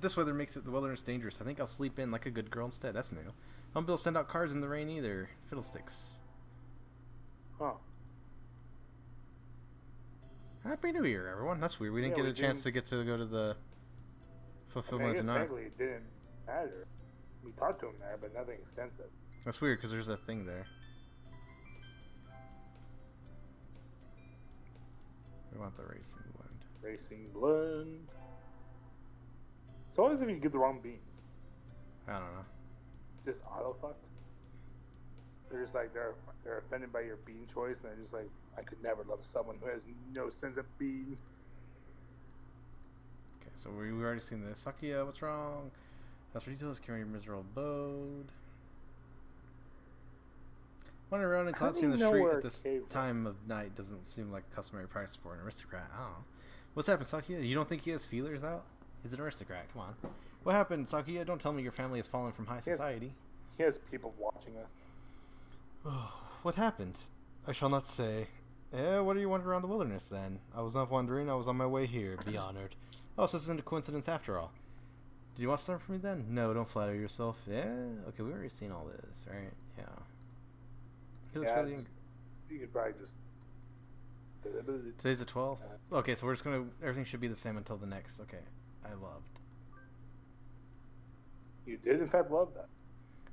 this weather makes it the wilderness dangerous. I think I'll sleep in like a good girl instead. That's new. I won't be able to send out cards in the rain either. Fiddlesticks. Huh. Happy New Year, everyone. That's weird. We didn't Yeah, get we a chance didn't- to go to the I fulfillment guess tonight. technically it didn't matter. We talked to him there, but nothing extensive. That's weird because there's a thing there. We want the racing blend. Racing blend. So what is if you get the wrong beans? I don't know. Just auto fucked? They're just like they're offended by your bean choice, and they're just like, I could never love someone who has no sense of beans. Okay, so we already seen this. Sakuya, what's wrong? That's for details. Carry your miserable abode. Wandering around and How do collapsing in you the know street where at this cave was? time of night doesn't seem like a customary practice for an aristocrat. I don't know. What's happened, Sakuya? You don't think he has feelers out? He's an aristocrat. Come on. What happened, Sakuya? Don't tell me your family has fallen from high He has- society. He has people watching us. What happened? I shall not say. What are you wandering around the wilderness then? I was not wandering. I was on my way here. Be honored. Oh, so this isn't a coincidence after all. Did you want something from me then? No, don't flatter yourself. Yeah? Okay, we already seen all this, right? Yeah. He looks Yeah, really... you could probably just. Today's the 12th? Okay, so we're just gonna... Everything should be the same until the next. Okay. I loved. You did, in fact, love that.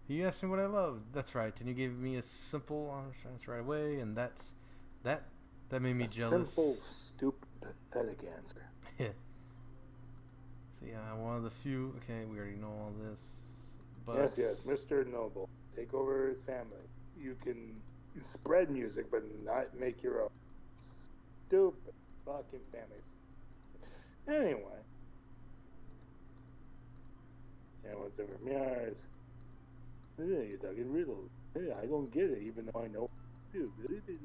You asked me what I loved. That's right. And you gave me a simple honest answer right away, and that made me jealous. Simple, stupid, pathetic answer. Yeah. So yeah, one of the few. Okay, we already know all this. But Yes, Mr. Noble. Take over his family. You can spread music, but not make your own. Stupid fucking families. Anyway. And what's over mirrors? Yeah, you're talking riddles. Hey, I don't get it, even though I know too. Okay.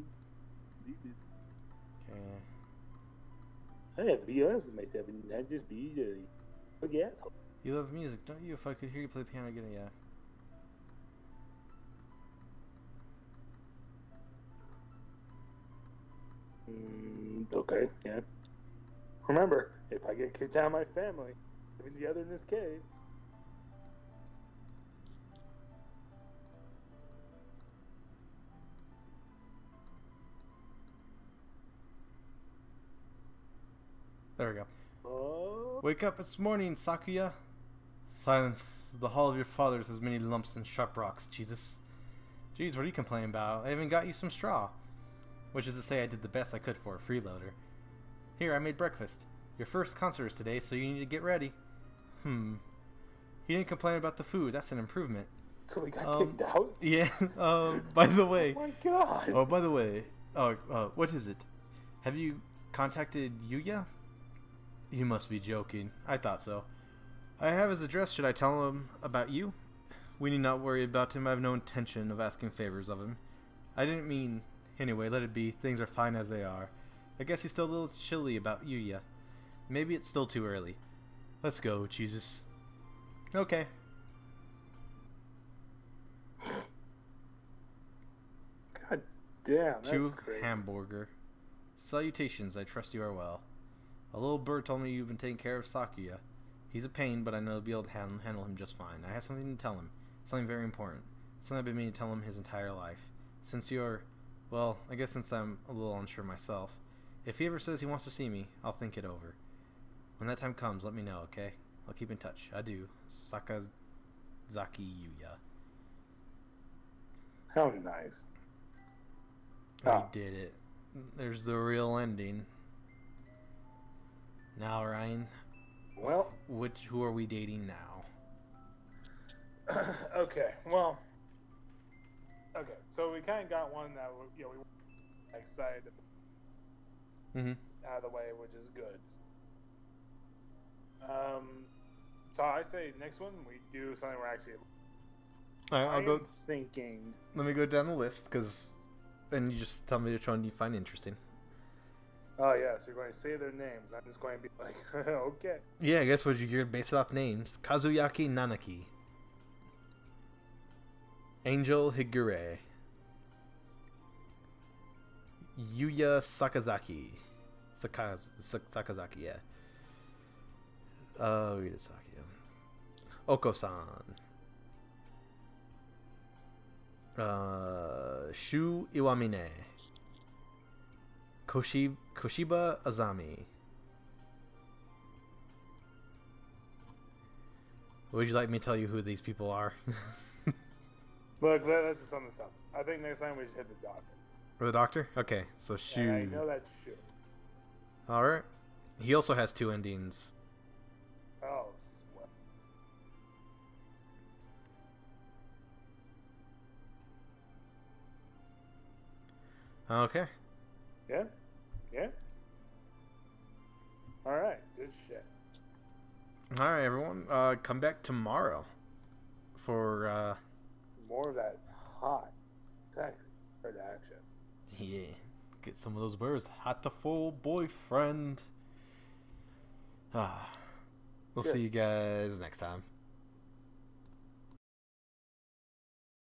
I have to be honest with myself and not just be a big asshole. You love music, don't you? If I could hear you play piano again, yeah. Okay, yeah. Remember, if I get kicked out of my family, living together in this cave. There we go. Oh. Wake up, it's morning, Sakuya. Silence. The hall of your fathers has many lumps and sharp rocks, Jesus. Jeez, what are you complaining about? I even got you some straw. Which is to say I did the best I could for a freeloader. Here, I made breakfast. Your first concert is today, so you need to get ready. He didn't complain about the food, that's an improvement. So we got kicked out? Yeah, by the way. Oh my god. Oh, by the way. What is it? Have you contacted Yuya? You must be joking. I thought so. I have his address. Should I tell him about you? We need not worry about him. I have no intention of asking favors of him. I didn't mean... Anyway, let it be. Things are fine as they are. I guess he's still a little chilly about Yuya. Maybe it's still too early. Let's go, Jesus. Okay. God damn, that's To crazy. Hamburger. Salutations, I trust you are well. A little bird told me you've been taking care of Sakuya. He's a pain, but I know I'll be able to handle him just fine. I have something to tell him. Something very important. Something I've been meaning to tell him his entire life. Since you're... Well, I guess since I'm a little unsure myself. If he ever says he wants to see me, I'll think it over. When that time comes, let me know, okay? I'll keep in touch. Adieu. Sakazaki Yuya. How nice. We did it. There's the real ending. Now, Ryan. Well. Who are we dating now? Okay, well. Okay, so we kind of got one that we were excited out of the way, which is good. So I say next one we do something we're actually. I'll go. Thinking. Let me go down the list, and you just tell me which one you find interesting. Oh yeah, so you're going to say their names. I'm just going to be like, okay. Yeah, I guess you're going to base it off names. Kazuyaki Nanaki. Angel Higure. Yuya Sakazaki. Sakazaki, yeah. Rita Sakuya. Oko-san. Shu Iwamine. Koshiba Azami. Would you like me to tell you who these people are? Look, let's just sum this up. I think next time we should hit the doctor. The doctor? Okay, so Shu. And I know that's Shu. Alright. He also has two endings. Oh, sweat. Okay. Yeah? Yeah? Alright, good shit. Alright, everyone. Come back tomorrow for, More of that hot, sexy, hard action. yeah. Get some of those words. Hatoful Boyfriend. We'll see you guys next time.